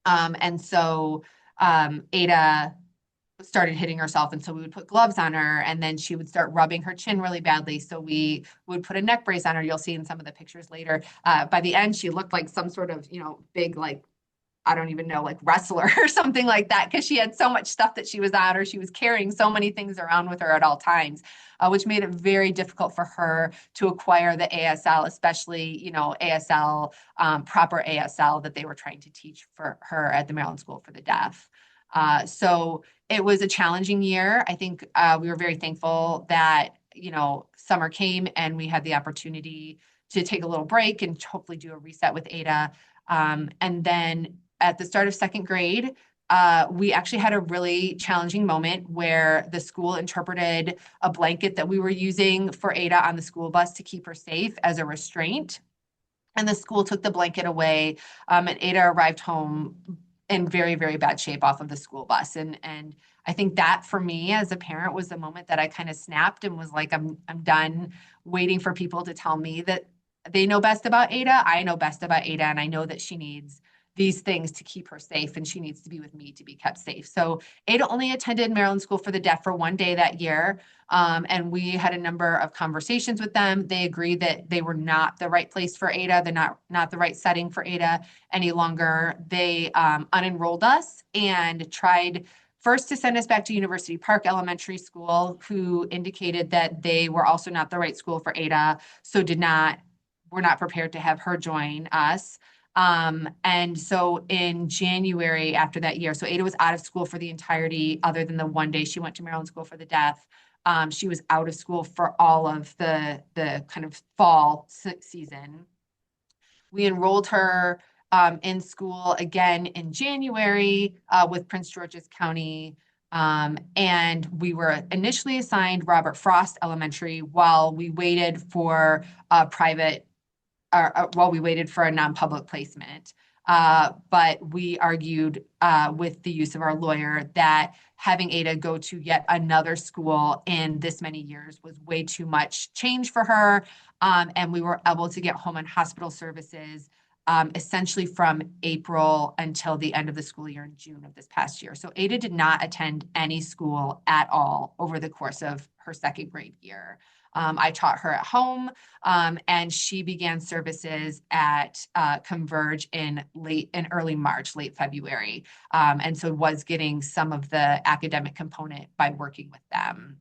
And so Ada started hitting herself, and so we would put gloves on her, and then she would start rubbing her chin really badly, so we would put a neck brace on her. You'll see in some of the pictures later. By the end, she looked like some sort of big, like, I don't even know, like wrestler or something like that, because she had so much stuff that she was on, or she was carrying so many things around with her at all times, which made it very difficult for her to acquire the ASL, especially, ASL, proper ASL that they were trying to teach for her at the Maryland School for the Deaf. So it was a challenging year. I think we were very thankful that, summer came and we had the opportunity to take a little break and hopefully do a reset with Ada. And then at the start of second grade, we actually had a really challenging moment where the school interpreted a blanket that we were using for Ada on the school bus to keep her safe as a restraint. And the school took the blanket away, and Ada arrived home in very, very bad shape off of the school bus. And I think that for me as a parent was the moment that I kind of snapped and was like, I'm done waiting for people to tell me that they know best about Ada. I know best about Ada, and I know that she needs these things to keep her safe, and she needs to be with me to be kept safe. So Ada only attended Maryland School for the Deaf for one day that year. And we had a number of conversations with them. They agreed that they were not the right place for Ada. They're not the right setting for Ada any longer. They unenrolled us and tried first to send us back to University Park Elementary School, who indicated that they were also not the right school for Ada, so were not prepared to have her join us. And so in January after that year, so Ada was out of school for the entirety, other than the one day she went to Maryland School for the Deaf. She was out of school for all of the kind of fall season. We enrolled her in school again in January with Prince George's County. And we were initially assigned Robert Frost Elementary while we waited for a non-public placement. But we argued with the use of our lawyer that having Ada go to yet another school in this many years was way too much change for her. And we were able to get home and hospital services essentially from April until the end of the school year in June of this past year. So Ada did not attend any school at all over the course of her second grade year. I taught her at home, and she began services at Converge in early March, late February. And so was getting some of the academic component by working with them.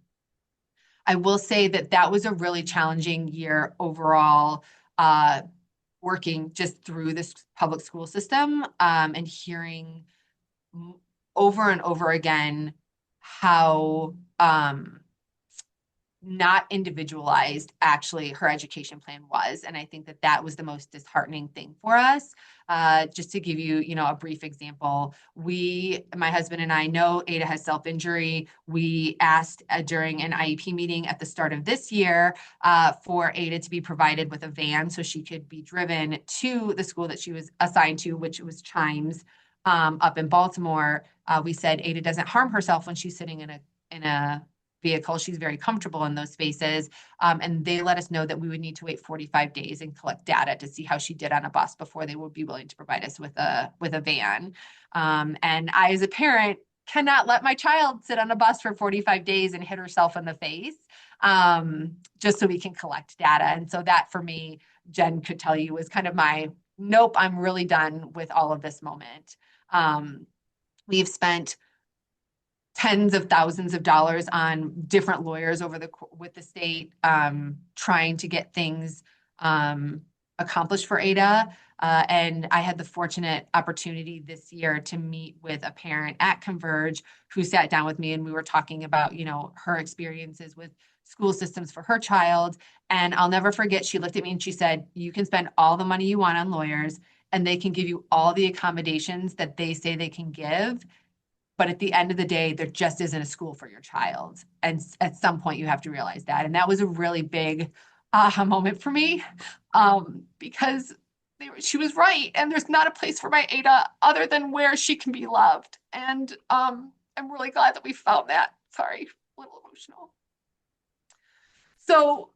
I will say that was a really challenging year overall, working just through this public school system, and hearing over and over again how not individualized actually her education plan was. And I think that was the most disheartening thing for us. Just to give you, a brief example, my husband and I know Ada has self-injury. We asked during an IEP meeting at the start of this year for Ada to be provided with a van so she could be driven to the school that she was assigned to, which was Chimes up in Baltimore. We said Ada doesn't harm herself when she's sitting in a vehicle. She's very comfortable in those spaces. And they let us know that we would need to wait 45 days and collect data to see how she did on a bus before they would be willing to provide us with a van. And I, as a parent, cannot let my child sit on a bus for 45 days and hit herself in the face, just so we can collect data. And so that for me, Jen could tell you, was kind of my, nope, I'm really done with all of this moment. We've spent tens of thousands of dollars on different lawyers with the state, trying to get things accomplished for Ada. And I had the fortunate opportunity this year to meet with a parent at Converge who sat down with me, and we were talking about, her experiences with school systems for her child. And I'll never forget, she looked at me and she said, you can spend all the money you want on lawyers, and they can give you all the accommodations that they say they can give. But at the end of the day, there just isn't a school for your child. And at some point you have to realize that. And that was a really big aha moment for me, because she was right. And there's not a place for my Ada other than where she can be loved. And I'm really glad that we found that. Sorry, a little emotional. So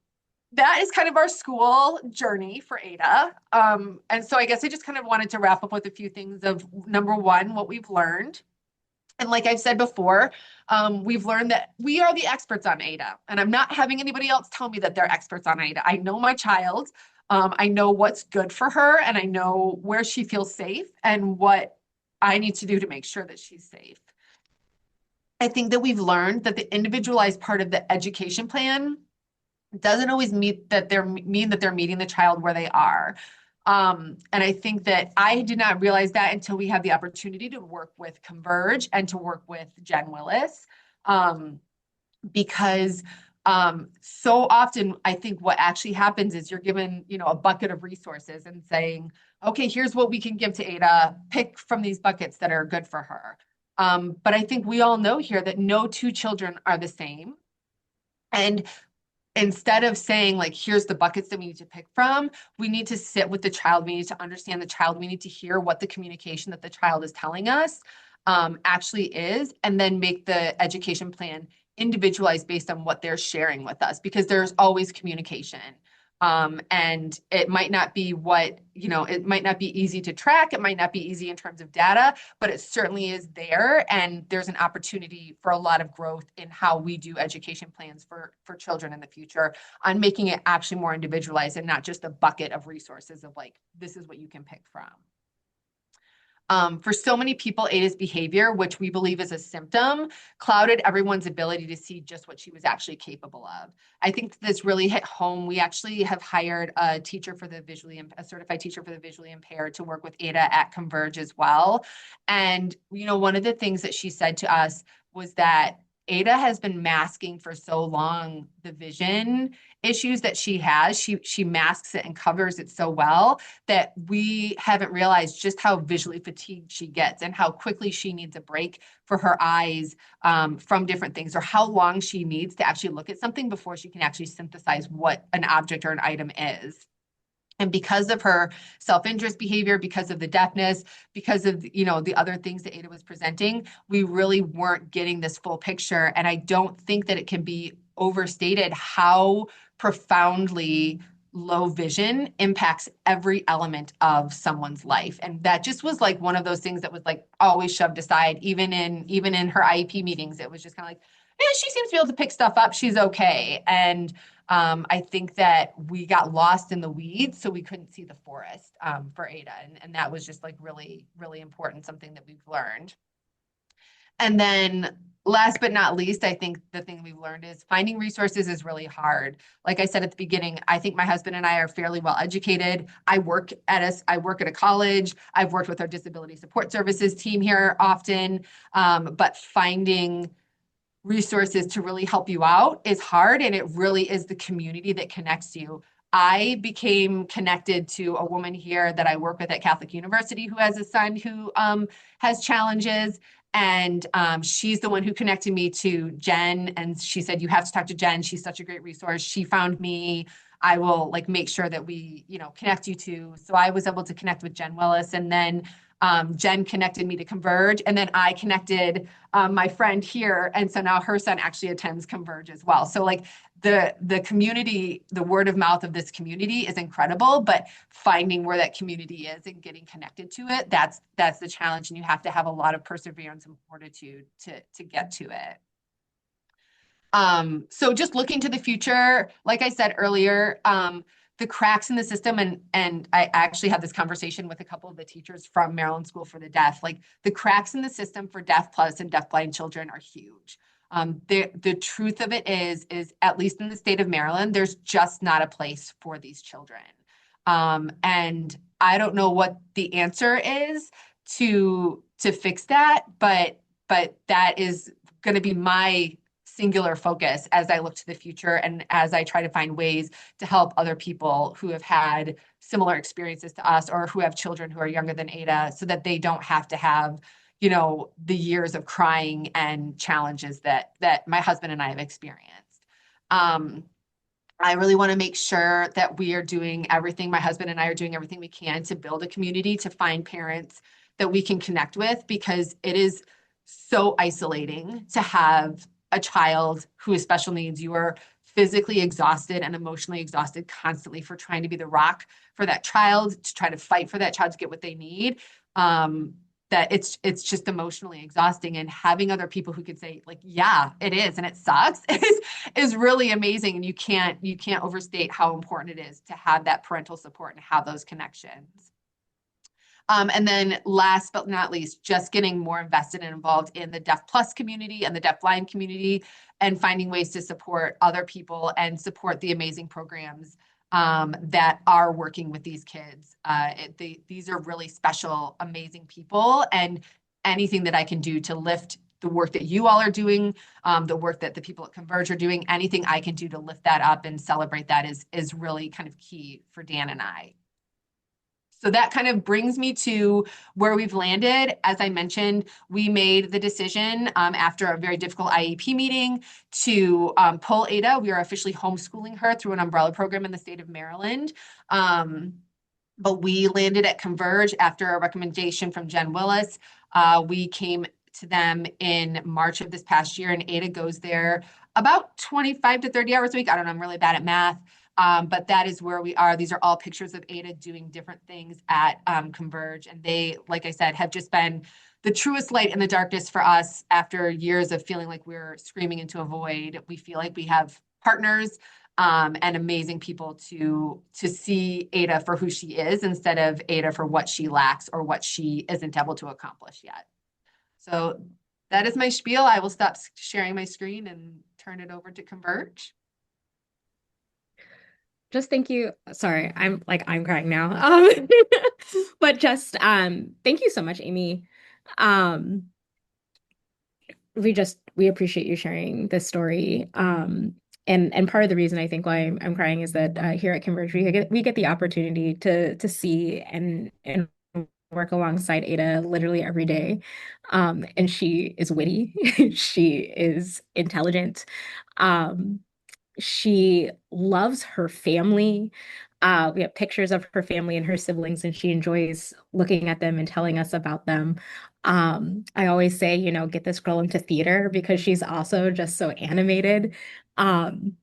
that is kind of our school journey for Ada. And so I guess I just kind of wanted to wrap up with a few things of, number one, what we've learned. And like I've said before, we've learned that we are the experts on Ada, and I'm not having anybody else tell me that they're experts on Ada. I know my child, I know what's good for her, and I know where she feels safe and what I need to do to make sure that she's safe. I think that we've learned that the individualized part of the education plan doesn't always mean that they're meeting the child where they are. And I think that I did not realize that until we had the opportunity to work with Converge and to work with Jen Willis, because so often I think what actually happens is you're given, a bucket of resources and saying, okay, here's what we can give to Ada, pick from these buckets that are good for her. But I think we all know here that no two children are the same. And instead of saying, like, here's the buckets that we need to pick from, we need to sit with the child. We need to understand the child. We need to hear what the communication that the child is telling us. actually is, and then make the education plan individualized based on what they're sharing with us, because there's always communication. And it might not be it might not be easy to track. It might not be easy in terms of data, but it certainly is there. And there's an opportunity for a lot of growth in how we do education plans for children in the future, on making it actually more individualized and not just a bucket of resources of like, this is what you can pick from. For so many people, Ada's behavior, which we believe is a symptom, clouded everyone's ability to see just what she was actually capable of. I think this really hit home. We actually have hired a certified teacher for the visually impaired to work with Ada at Converge as well. And, one of the things that she said to us was that Ada has been masking for so long the vision issues that she has. She masks it and covers it so well that we haven't realized just how visually fatigued she gets and how quickly she needs a break for her eyes from different things, or how long she needs to actually look at something before she can actually synthesize what an object or an item is. And because of her self-interest behavior, because of the deafness, because of, the other things that Ada was presenting, we really weren't getting this full picture. And I don't think that it can be overstated how profoundly low vision impacts every element of someone's life. And that just was like one of those things that was like always shoved aside, even in her IEP meetings. It was just kind of like, yeah, she seems to be able to pick stuff up. She's okay. And I think that we got lost in the weeds, so we couldn't see the forest for Ada. And that was just like really, really important, something that we've learned. And then last but not least, I think the thing we've learned is finding resources is really hard. Like I said at the beginning, I think my husband and I are fairly well educated. I work at a college. I've worked with our disability support services team here often, but finding resources to really help you out is hard, and it really is the community that connects you. I became connected to a woman here that I work with at Catholic University who has a son who has challenges, and she's the one who connected me to Jen, and she said, you have to talk to Jen. She's such a great resource. She found me. I will make sure that we, connect you to. So I was able to connect with Jen Willis, and then Jen connected me to Converge, and then I connected my friend here, and so now her son actually attends Converge as well. So the community, the word of mouth of this community is incredible, but finding where that community is and getting connected to it, that's the challenge, and you have to have a lot of perseverance and fortitude to get to it. So just looking to the future, like I said earlier, the cracks in the system, and I actually had this conversation with a couple of the teachers from Maryland School for the Deaf. The cracks in the system for Deaf Plus and deafblind children are huge. The truth of it is at least in the state of Maryland, there's just not a place for these children. And I don't know what the answer is to fix that, but that is going to be my singular focus as I look to the future and as I try to find ways to help other people who have had similar experiences to us, or who have children who are younger than Ada, so that they don't have to have, the years of crying and challenges that my husband and I have experienced. I really want to make sure that we are doing everything, my husband and I are doing everything we can to build a community, to find parents that we can connect with, because it is so isolating to have a child who has special needs. You are physically exhausted and emotionally exhausted constantly for trying to be the rock for that child, to try to fight for that child to get what they need. That it's just emotionally exhausting, and having other people who could say yeah, it is, and it sucks is really amazing. And you can't overstate how important it is to have that parental support and have those connections. And then last but not least, just getting more invested and involved in the Deaf Plus community and the deafblind community, and finding ways to support other people and support the amazing programs that are working with these kids. These are really special, amazing people, and anything that I can do to lift the work that you all are doing, the work that the people at Converge are doing, anything I can do to lift that up and celebrate that is really kind of key for Dan and I. So that kind of brings me to where we've landed. As I mentioned, we made the decision after a very difficult IEP meeting to pull Ada. We are officially homeschooling her through an umbrella program in the state of Maryland. But we landed at Converge after a recommendation from Jen Willis. We came to them in March of this past year, and Ada goes there about 25 to 30 hours a week. I don't know, I'm really bad at math. But that is where we are. These are all pictures of Ada doing different things at Converge. And they, like I said, have just been the truest light in the darkness for us after years of feeling like we're screaming into a void. We feel like we have partners and amazing people to see Ada for who she is instead of Ada for what she lacks or what she isn't able to accomplish yet. So that is my spiel. I will stop sharing my screen and turn it over to Converge. Just thank you. Sorry, I'm crying now. But just thank you so much, Amy. We appreciate you sharing this story. And part of the reason I think why I'm crying is that here at Converge we get the opportunity to see and work alongside Ada literally every day. And she is witty, she is intelligent. She loves her family. We have pictures of her family and her siblings, and she enjoys looking at them and telling us about them. I always say, you know, get this girl into theater because she's also just so animated. Um,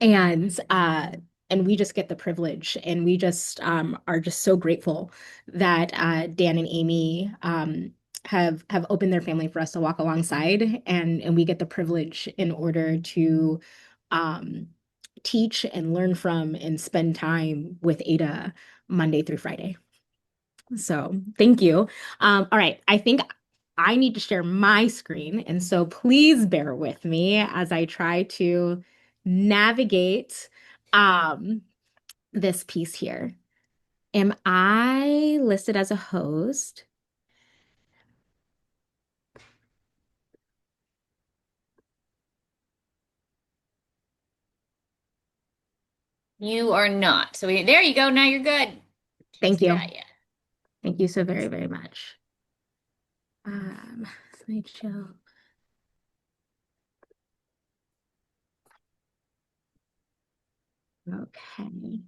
and and we just get the privilege, and we just are just so grateful that Dan and Amy have opened their family for us to walk alongside, and we get the privilege in order to teach and learn from and spend time with Ada Monday through Friday. So thank you. All right, I think I need to share my screen, and so please bear with me as I try to navigate this piece here. Am I listed as a host? You are not. So there you go. Now you're good. Thank you. Got ya. Thank you so very, very much. Slideshow. Okay.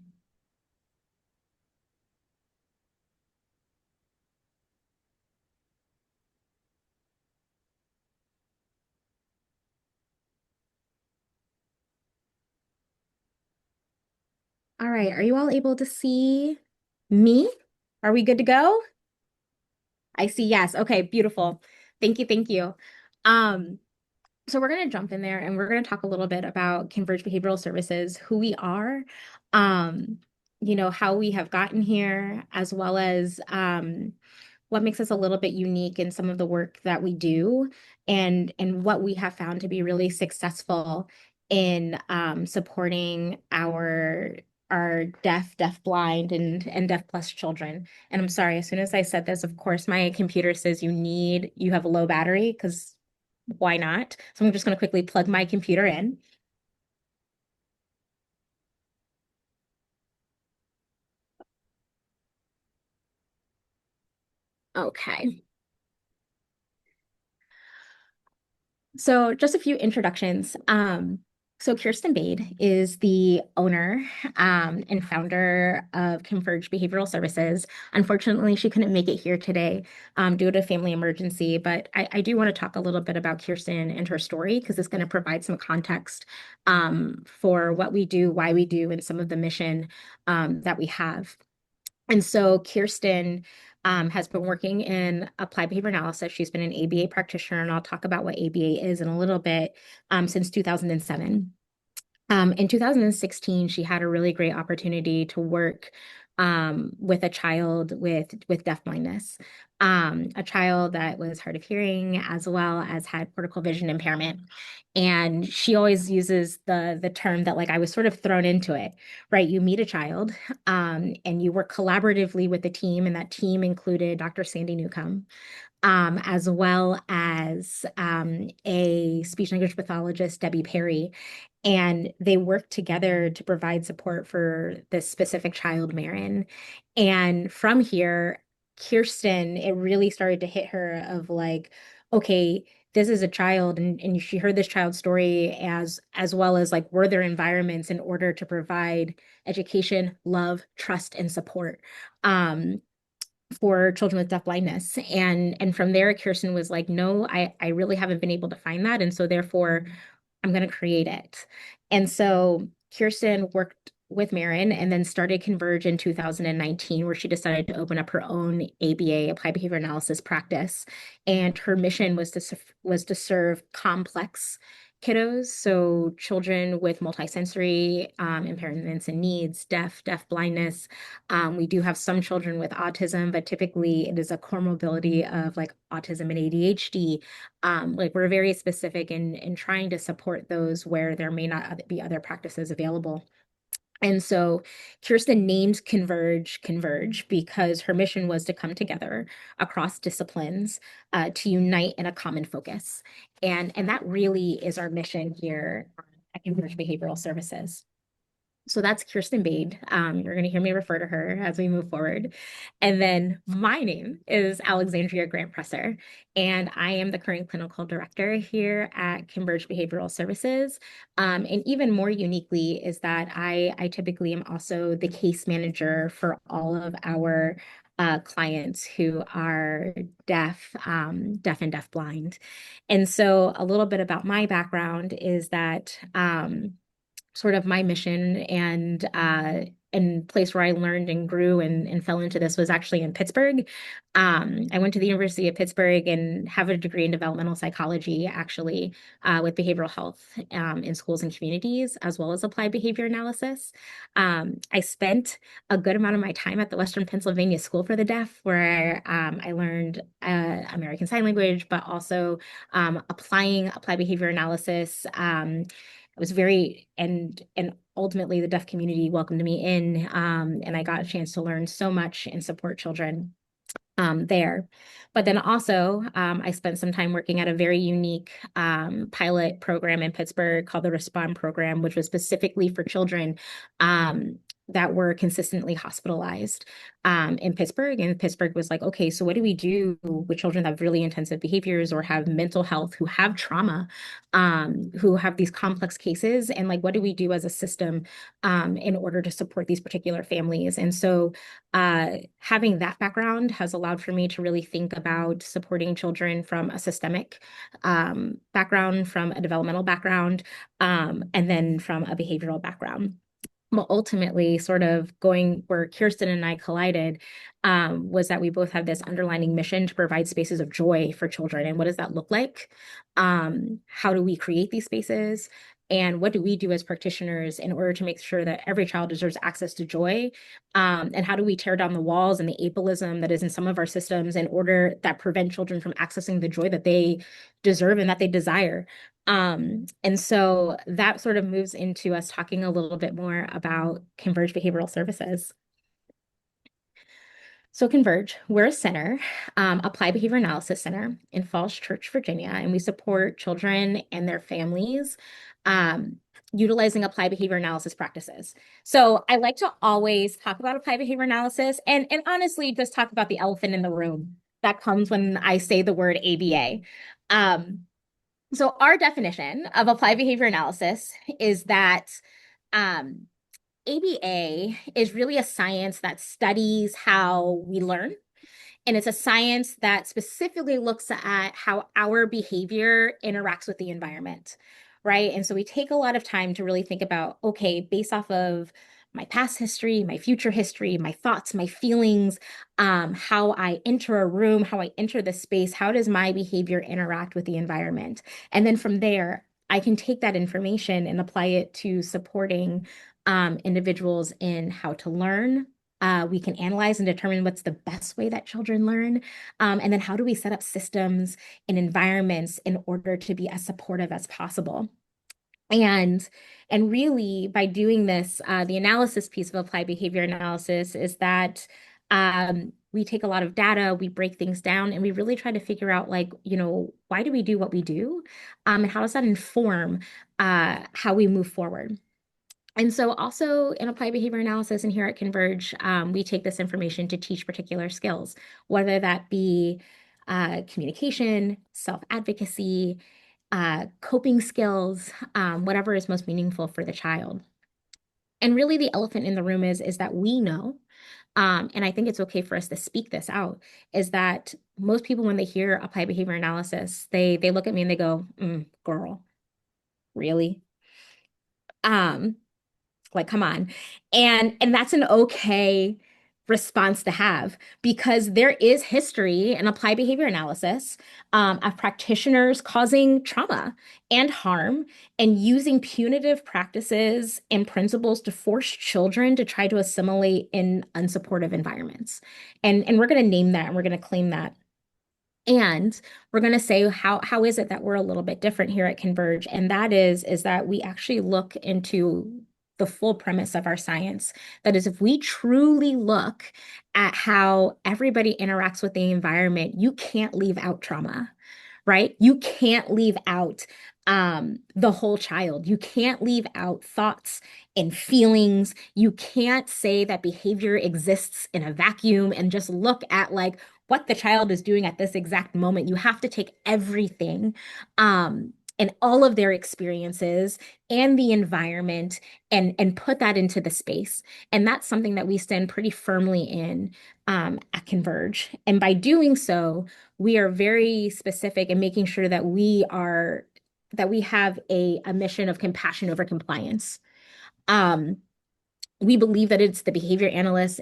All right, are you all able to see me? Are we good to go? I see yes. Okay, beautiful. Thank you, thank you. So we're going to jump in there and we're going to talk a little bit about Converge Behavioral Services, who we are, you know, how we have gotten here, as well as what makes us a little bit unique in some of the work that we do, and what we have found to be really successful in supporting our deaf, deaf-blind, and deaf plus children. And I'm sorry, as soon as I said this, of course, my computer says you have a low battery, because why not? So I'm just going to quickly plug my computer in. Okay. So just a few introductions. So Kirsten Bade is the owner and founder of Converge Behavioral Services. Unfortunately, she couldn't make it here today due to a family emergency, but I do want to talk a little bit about Kirsten and her story, because it's going to provide some context for what we do, why we do, and some of the mission that we have. And so Kirsten has been working in applied behavior analysis. She's been an ABA practitioner, and I'll talk about what ABA is in a little bit, since 2007. In 2016, she had a really great opportunity to work with a child with deafblindness, a child that was hard of hearing as well as had cortical vision impairment. And she always uses the term that, like, I was sort of thrown into it, right? You meet a child and you work collaboratively with the team, and that team included Dr. Sandy Newcomb, as well as a speech language pathologist, Debbie Perry. And they worked together to provide support for this specific child, Marin. And from here, Kirsten, it really started to hit her of like, okay, this is a child, and she heard this child's story as well as like, were there environments in order to provide education, love, trust, and support. for children with deafblindness. And from there, Kirsten was like, no, I really haven't been able to find that. And so therefore, I'm going to create it. And so Kirsten worked with Marin and then started Converge in 2019, where she decided to open up her own ABA, Applied Behavior Analysis practice. And her mission was to serve complex kiddos, so children with multisensory impairments and needs, deaf blindness. We do have some children with autism, but typically it is a comorbidity of like autism and ADHD. Like we're very specific in trying to support those where there may not be other practices available. And so Kirsten named Converge because her mission was to come together across disciplines to unite in a common focus. And that really is our mission here at Converge Behavioral Services. So that's Kirsten Bade. You're going to hear me refer to her as we move forward. And then my name is Alexandria Grant Presser, and I am the current clinical director here at Converge Behavioral Services. And even more uniquely is that I typically am also the case manager for all of our clients who are deaf and deafblind. And so a little bit about my background is that sort of my mission and place where I learned and grew and fell into this was actually in Pittsburgh. I went to the University of Pittsburgh and have a degree in developmental psychology, actually, with behavioral health in schools and communities, as well as applied behavior analysis. I spent a good amount of my time at the Western Pennsylvania School for the Deaf, where I learned American Sign Language, but also applying applied behavior analysis. It was very, and ultimately the deaf community welcomed me in, and I got a chance to learn so much and support children there. But then also, I spent some time working at a very unique pilot program in Pittsburgh called the Respond program, which was specifically for children that were consistently hospitalized in Pittsburgh. And Pittsburgh was like, okay, so what do we do with children that have really intensive behaviors or have mental health, who have trauma, who have these complex cases? And like, what do we do as a system in order to support these particular families? And so having that background has allowed for me to really think about supporting children from a systemic background, from a developmental background, and then from a behavioral background. Well, ultimately, sort of going where Kirsten and I collided was that we both have this underlining mission to provide spaces of joy for children. And what does that look like? How do we create these spaces? And what do we do as practitioners in order to make sure that every child deserves access to joy? And how do we tear down the walls and the ableism that is in some of our systems in order that prevent children from accessing the joy that they deserve and that they desire? And so that sort of moves into us talking a little bit more about Converge Behavioral Services. So Converge, we're a center, Applied Behavior Analysis Center in Falls Church, Virginia, and we support children and their families utilizing applied behavior analysis practices. So I like to always talk about applied behavior analysis and honestly just talk about the elephant in the room that comes when I say the word ABA. So our definition of applied behavior analysis is that ABA is really a science that studies how we learn. And it's a science that specifically looks at how our behavior interacts with the environment, right? And so we take a lot of time to really think about, okay, based off of my past history, my future history, my thoughts, my feelings, how I enter a room, how I enter the space, how does my behavior interact with the environment? And then from there, I can take that information and apply it to supporting individuals in how to learn. We can analyze and determine what's the best way that children learn. And then how do we set up systems and environments in order to be as supportive as possible? And really, by doing this, the analysis piece of applied behavior analysis is that we take a lot of data, we break things down, and we really try to figure out, like, why do we do what we do? And how does that inform how we move forward? And so also in applied behavior analysis and here at Converge, we take this information to teach particular skills, whether that be communication, self-advocacy, coping skills, whatever is most meaningful for the child. And really the elephant in the room is that we know And I think it's okay for us to speak this out, is that most people, when they hear applied behavior analysis, they look at me and they go, girl, really? Like, come on. And that's an okay response to have, because there is history in applied behavior analysis of practitioners causing trauma and harm and using punitive practices and principles to force children to try to assimilate in unsupportive environments. And we're going to name that and we're going to claim that. And we're going to say, how is it that we're a little bit different here at Converge? And that is that we actually look into the full premise of our science. That is, if we truly look at how everybody interacts with the environment, you can't leave out trauma, right? You can't leave out the whole child. You can't leave out thoughts and feelings. You can't say that behavior exists in a vacuum and just look at like what the child is doing at this exact moment. You have to take everything and all of their experiences and the environment and put that into the space. And that's something that we stand pretty firmly in at Converge. And by doing so, we are very specific in making sure that we have a mission of compassion over compliance. We believe that it's the behavior analysts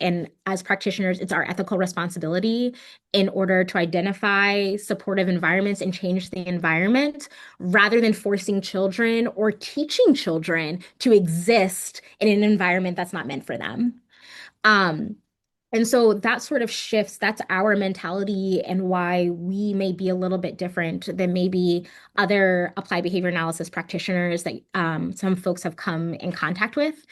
and as practitioners, it's our ethical responsibility in order to identify supportive environments and change the environment, rather than forcing children or teaching children to exist in an environment that's not meant for them. And so that sort of shifts, that's our mentality and why we may be a little bit different than maybe other applied behavior analysis practitioners that some folks have come in contact with.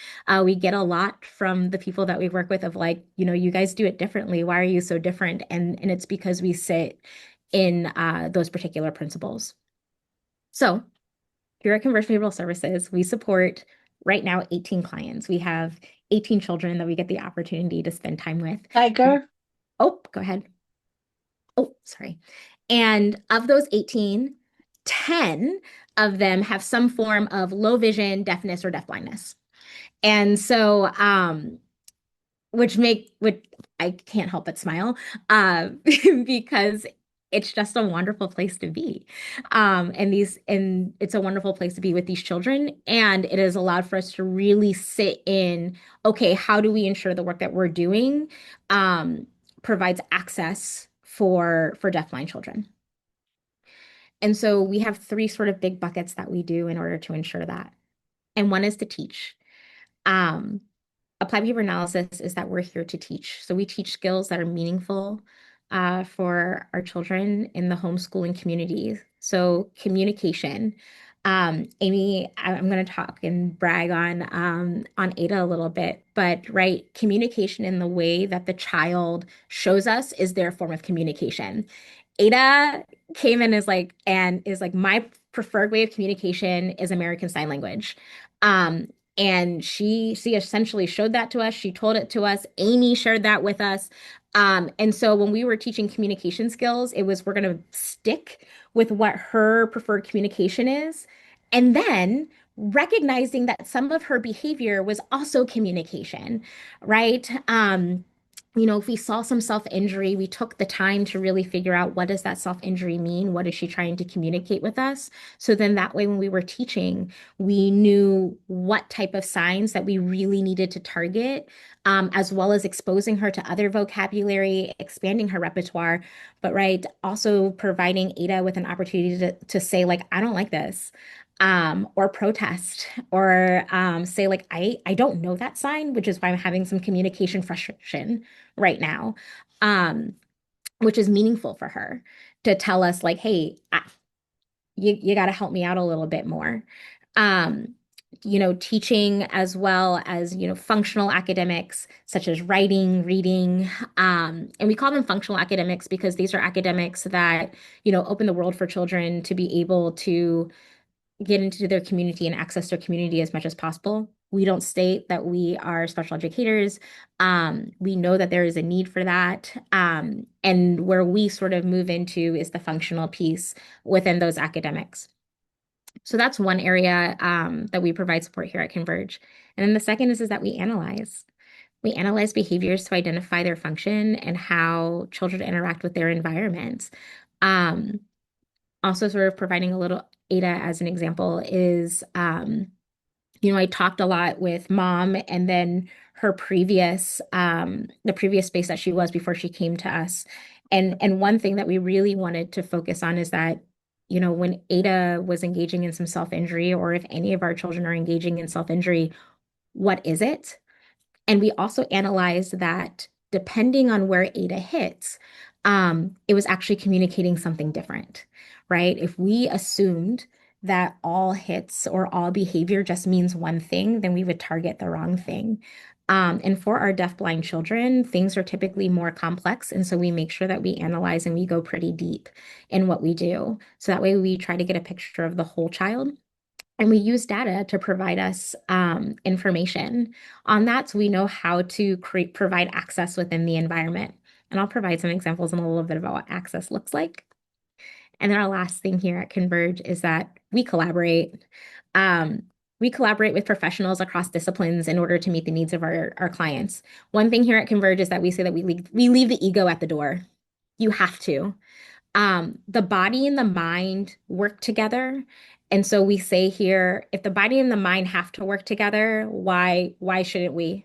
We get a lot from the people that we work with of like, you guys do it differently. Why are you so different? And it's because we sit in those particular principles. So here at Converge Behavioral Services, we support right now 18 clients. We have 18 children that we get the opportunity to spend time with. Tiger? Oh, go ahead. Oh, sorry. And of those 18, 10 of them have some form of low vision, deafness, or deafblindness. And so, which I can't help but smile, because it's just a wonderful place to be. And it's a wonderful place to be with these children. And it has allowed for us to really sit in, okay, how do we ensure the work that we're doing provides access for deafblind children? And so we have 3 sort of big buckets that we do in order to ensure that. And one is to teach. Applied behavior analysis is that we're here to teach. So we teach skills that are meaningful for our children in the homeschooling community. So communication. Amy, I'm going to talk and brag on Ada a little bit, but right, communication in the way that the child shows us is their form of communication. Ada came in as like, my preferred way of communication is American Sign Language. And she essentially showed that to us. She told it to us. Amy shared that with us. And so when we were teaching communication skills, it was, we're going to stick with what her preferred communication is. And then recognizing that some of her behavior was also communication, right? If we saw some self-injury, we took the time to really figure out, what does that self-injury mean? What is she trying to communicate with us? So then that way, when we were teaching, we knew what type of signs that we really needed to target, as well as exposing her to other vocabulary, expanding her repertoire, but right, also providing Ada with an opportunity to say, like, I don't like this. Or protest, or say like, I don't know that sign, which is why I'm having some communication frustration right now, which is meaningful for her to tell us like, hey, you got to help me out a little bit more. Teaching as well as, functional academics such as writing, reading, and we call them functional academics because these are academics that, open the world for children to be able to get into their community and access their community as much as possible. We don't state that we are special educators. We know that there is a need for that. And where we sort of move into is the functional piece within those academics. So that's one area that we provide support here at Converge. And then the second is that we analyze. We analyze behaviors to identify their function and how children interact with their environment. Um, Also sort of providing a little Ada as an example is, I talked a lot with mom and then her previous, the previous space that she was before she came to us. And one thing that we really wanted to focus on is that, when Ada was engaging in some self-injury, or if any of our children are engaging in self-injury, what is it? And we also analyzed that depending on where Ada hits, it was actually communicating something different, right? If we assumed that all hits or all behavior just means one thing, then we would target the wrong thing. And for our deafblind children, things are typically more complex. And so we make sure that we analyze and we go pretty deep in what we do. So that way we try to get a picture of the whole child. And we use data to provide us information on that, so we know how to provide access within the environment. And I'll provide some examples and a little bit about what access looks like. And then our last thing here at Converge is that we collaborate. We collaborate with professionals across disciplines in order to meet the needs of our clients. One thing here at Converge is that we say that we leave the ego at the door. You have to. The body and the mind work together. And so we say here, if the body and the mind have to work together, why shouldn't we?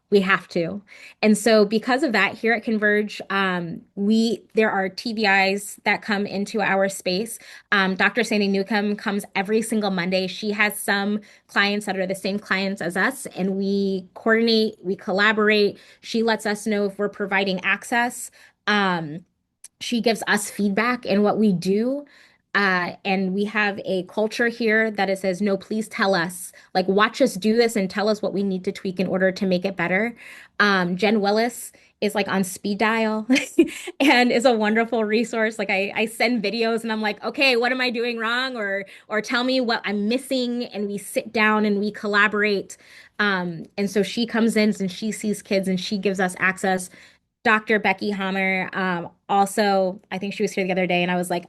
We have to. And so because of that, here at Converge, there are TBIs that come into our space. Dr. Sandy Newcomb comes every single Monday. She has some clients that are the same clients as us, and we coordinate, we collaborate. She lets us know if we're providing access. She gives us feedback in what we do. And we have a culture here that it says, no, please tell us, like, watch us do this and tell us what we need to tweak in order to make it better. Jen Willis is like on speed dial and is a wonderful resource. Like I send videos and I'm like, okay, what am I doing wrong? Or tell me what I'm missing. And we sit down and we collaborate. And so she comes in and she sees kids and she gives us access. Dr. Becky Hammer, also, I think she was here the other day, and I was like,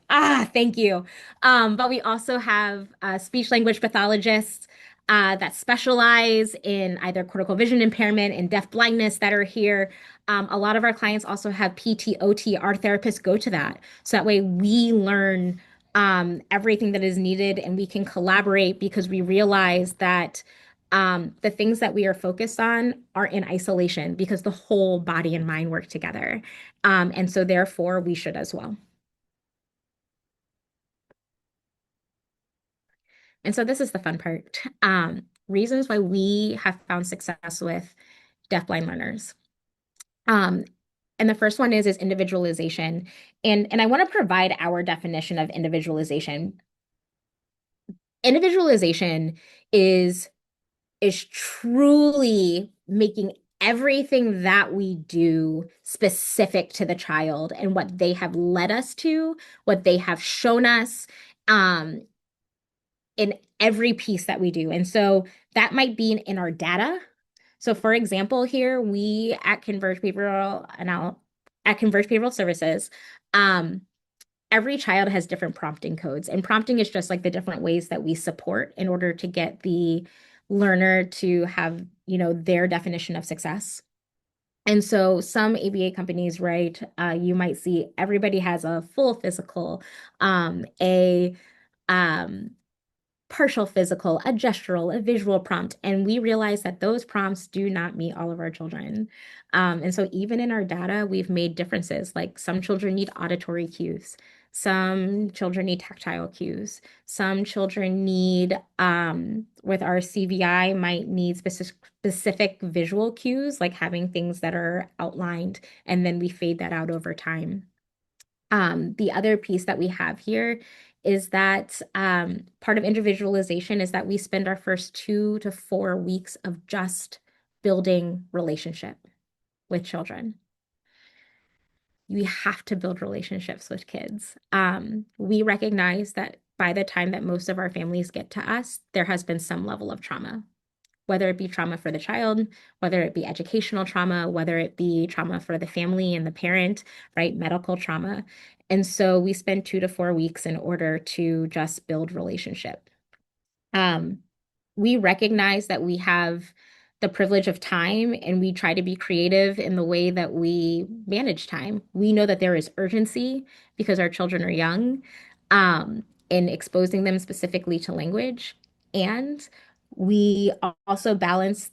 thank you. But we also have speech language pathologists that specialize in either cortical vision impairment and deaf blindness that are here. A lot of our clients also have PT, OT. Our therapists go to that. So that way we learn everything that is needed and we can collaborate, because we realize that the things that we are focused on are in isolation because the whole body and mind work together. And so therefore we should as well. And so this is the fun part. Reasons why we have found success with deafblind learners. And the first one is individualization. And I want to provide our definition of individualization. Individualization is truly making everything that we do specific to the child and what they have led us to, what they have shown us, in every piece that we do. And so that might be in our data. So for example, here we at Converge Behavioral Services, every child has different prompting codes, and prompting is just like the different ways that we support in order to get the learner to have, their definition of success. And so some ABA companies, right, you might see everybody has a full physical, a partial physical, a gestural, a visual prompt. And we realize that those prompts do not meet all of our children. And so even in our data, we've made differences. Like some children need auditory cues. Some children need tactile cues. Some children need, with our CVI, might need specific visual cues, like having things that are outlined, and then we fade that out over time. The other piece that we have here is that part of individualization is that we spend our first 2 to 4 weeks of just building relationship with children. We have to build relationships with kids. We recognize that by the time that most of our families get to us, there has been some level of trauma, whether it be trauma for the child, whether it be educational trauma, whether it be trauma for the family and the parent, right? Medical trauma. And so we spend 2 to 4 weeks in order to just build relationship. We recognize that we have the privilege of time, and we try to be creative in the way that we manage time. We know that there is urgency because our children are young, in exposing them specifically to language. And we also balance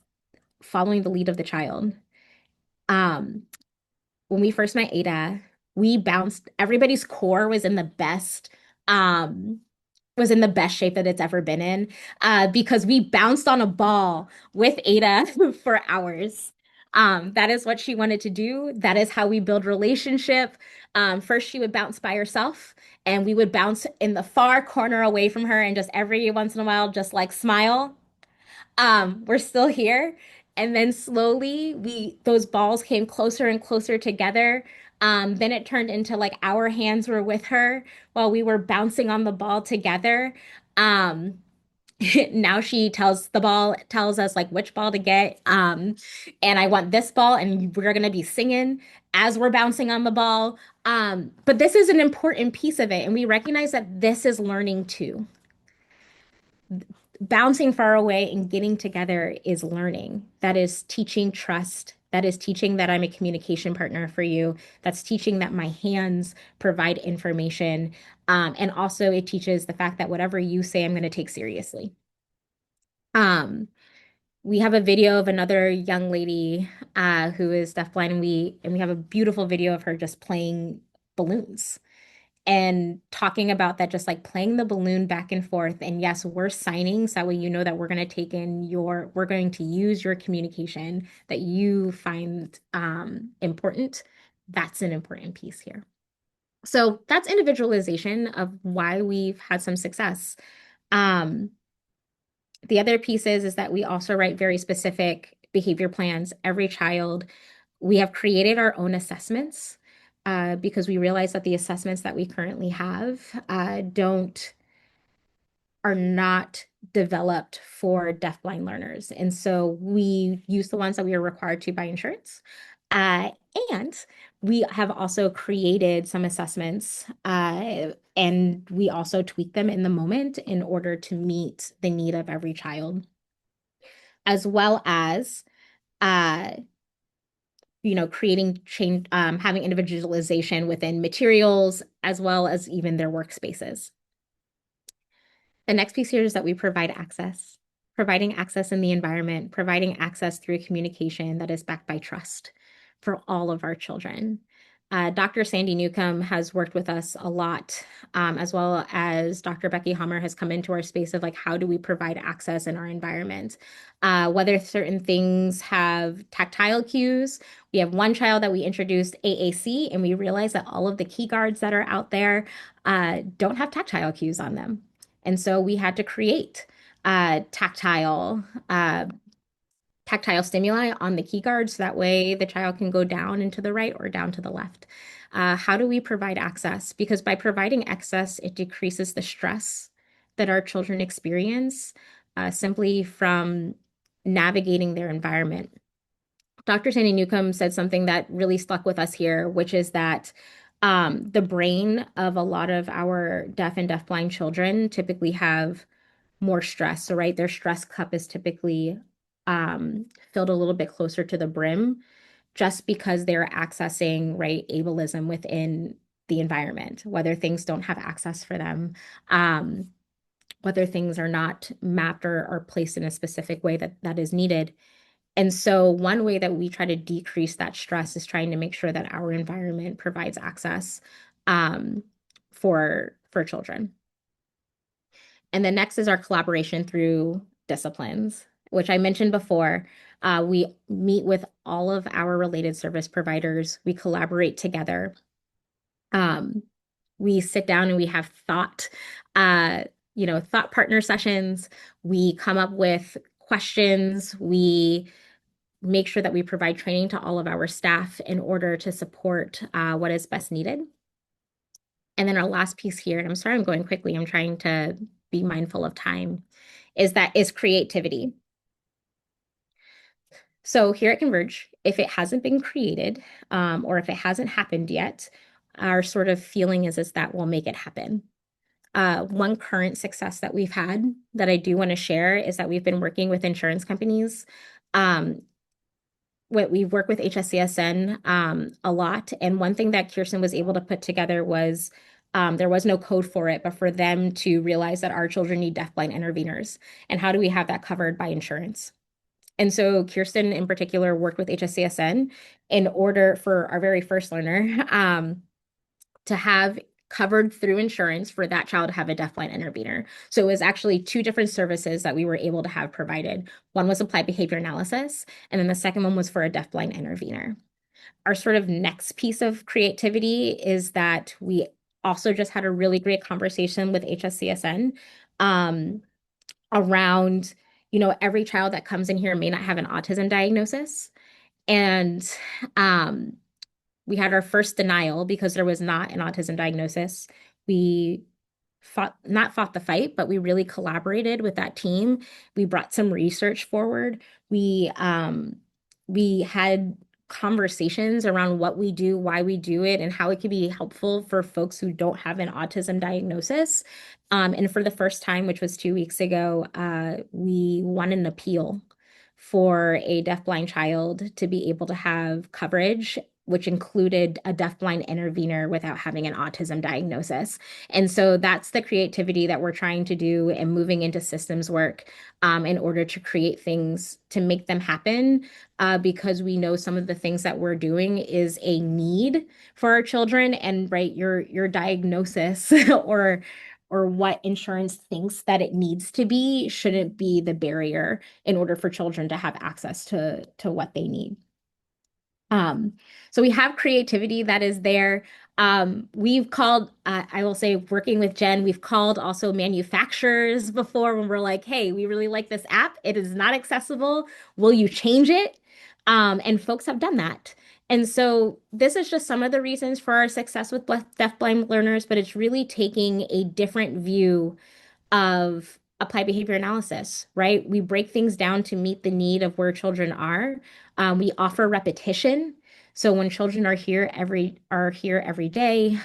following the lead of the child. When we first met Ada, we bounced, everybody's core um, was in the best shape that it's ever been in, because we bounced on a ball with Ada for hours. That is what she wanted to do. That is how we build relationship. First, she would bounce by herself, and we would bounce in the far corner away from her, and just every once in a while, just like smile. We're still here. And then slowly those balls came closer and closer together. Then it turned into like our hands were with her while we were bouncing on the ball together. Um, Now she tells us like which ball to get. And I want this ball, and we're gonna be singing as we're bouncing on the ball. But this is an important piece of it, and we recognize that this is learning too. Bouncing far away and getting together is learning. That is teaching trust. That is teaching that I'm a communication partner for you. That's teaching that my hands provide information. And also it teaches the fact that whatever you say, I'm going to take seriously. We have a video of another young lady who is deafblind, and we have a beautiful video of her just playing balloons and talking about that, just like playing the balloon back and forth. And yes, we're signing so that way you know that we're going to use your communication that you find important. That's an important piece here. So that's individualization of why we've had some success. The other piece is that we also write very specific behavior plans. Every child, we have created our own assessments because we realize that the assessments that we currently have are not developed for deafblind learners. And so we use the ones that we are required to by insurance. And we have also created some assessments, and we also tweak them in the moment in order to meet the need of every child, as well as creating change, having individualization within materials, as well as even their workspaces. The next piece here is that we provide access, providing access in the environment, providing access through communication that is backed by trust for all of our children. Dr. Sandy Newcomb has worked with us a lot, as well as Dr. Becky Hummer has come into our space of like, how do we provide access in our environment? Whether certain things have tactile cues. We have one child that we introduced AAC, and we realized that all of the key guards that are out there don't have tactile cues on them. And so we had to create tactile stimuli on the key guard so that way the child can go down and to the right or down to the left. How do we provide access? Because by providing access, it decreases the stress that our children experience simply from navigating their environment. Dr. Sandy Newcomb said something that really stuck with us here, which is that the brain of a lot of our deaf and deafblind children typically have more stress. So, right, their stress cup is typically filled a little bit closer to the brim just because they're accessing, right, ableism within the environment, whether things don't have access for them, whether things are not mapped or placed in a specific way that is needed. And so one way that we try to decrease that stress is trying to make sure that our environment provides access for children. And then next is our collaboration through disciplines, which I mentioned before. We meet with all of our related service providers. We collaborate together. We sit down and we have thought partner sessions. We come up with questions. We make sure that we provide training to all of our staff in order to support what is best needed. And then our last piece here, and I'm sorry I'm going quickly, I'm trying to be mindful of time, is creativity. So here at Converge, if it hasn't been created or if it hasn't happened yet, our sort of feeling is that we'll make it happen. One current success that we've had that I do want to share is that we've been working with insurance companies We work with HSCSN a lot, and one thing that Kirsten was able to put together was there was no code for it, but for them to realize that our children need deafblind interveners, and how do we have that covered by insurance? And so Kirsten in particular worked with HSCSN in order for our very first learner to have covered through insurance for that child to have a deafblind intervener. So it was actually two different services that we were able to have provided. One was applied behavior analysis, and then the second one was for a deafblind intervener. Our sort of next piece of creativity is that we also just had a really great conversation with HSCSN around, every child that comes in here may not have an autism diagnosis. And we had our first denial because there was not an autism diagnosis. We not fought the fight, but we really collaborated with that team. We brought some research forward. We had conversations around what we do, why we do it, and how it could be helpful for folks who don't have an autism diagnosis. And for the first time, which was 2 weeks ago, we won an appeal for a deafblind child to be able to have coverage, which included a deafblind intervener without having an autism diagnosis. And so that's the creativity that we're trying to do and moving into systems work in order to create things to make them happen, because we know some of the things that we're doing is a need for our children. And right, your diagnosis or what insurance thinks that it needs to be shouldn't be the barrier in order for children to have access to what they need. So we have creativity that is there. We've called, I will say, working with Jen, we've called also manufacturers before when we're like, hey, we really like this app. It is not accessible. Will you change it? And folks have done that. And so this is just some of the reasons for our success with deafblind learners, but it's really taking a different view of applied behavior analysis, right? We break things down to meet the need of where children are. We offer repetition. So when children are here every day,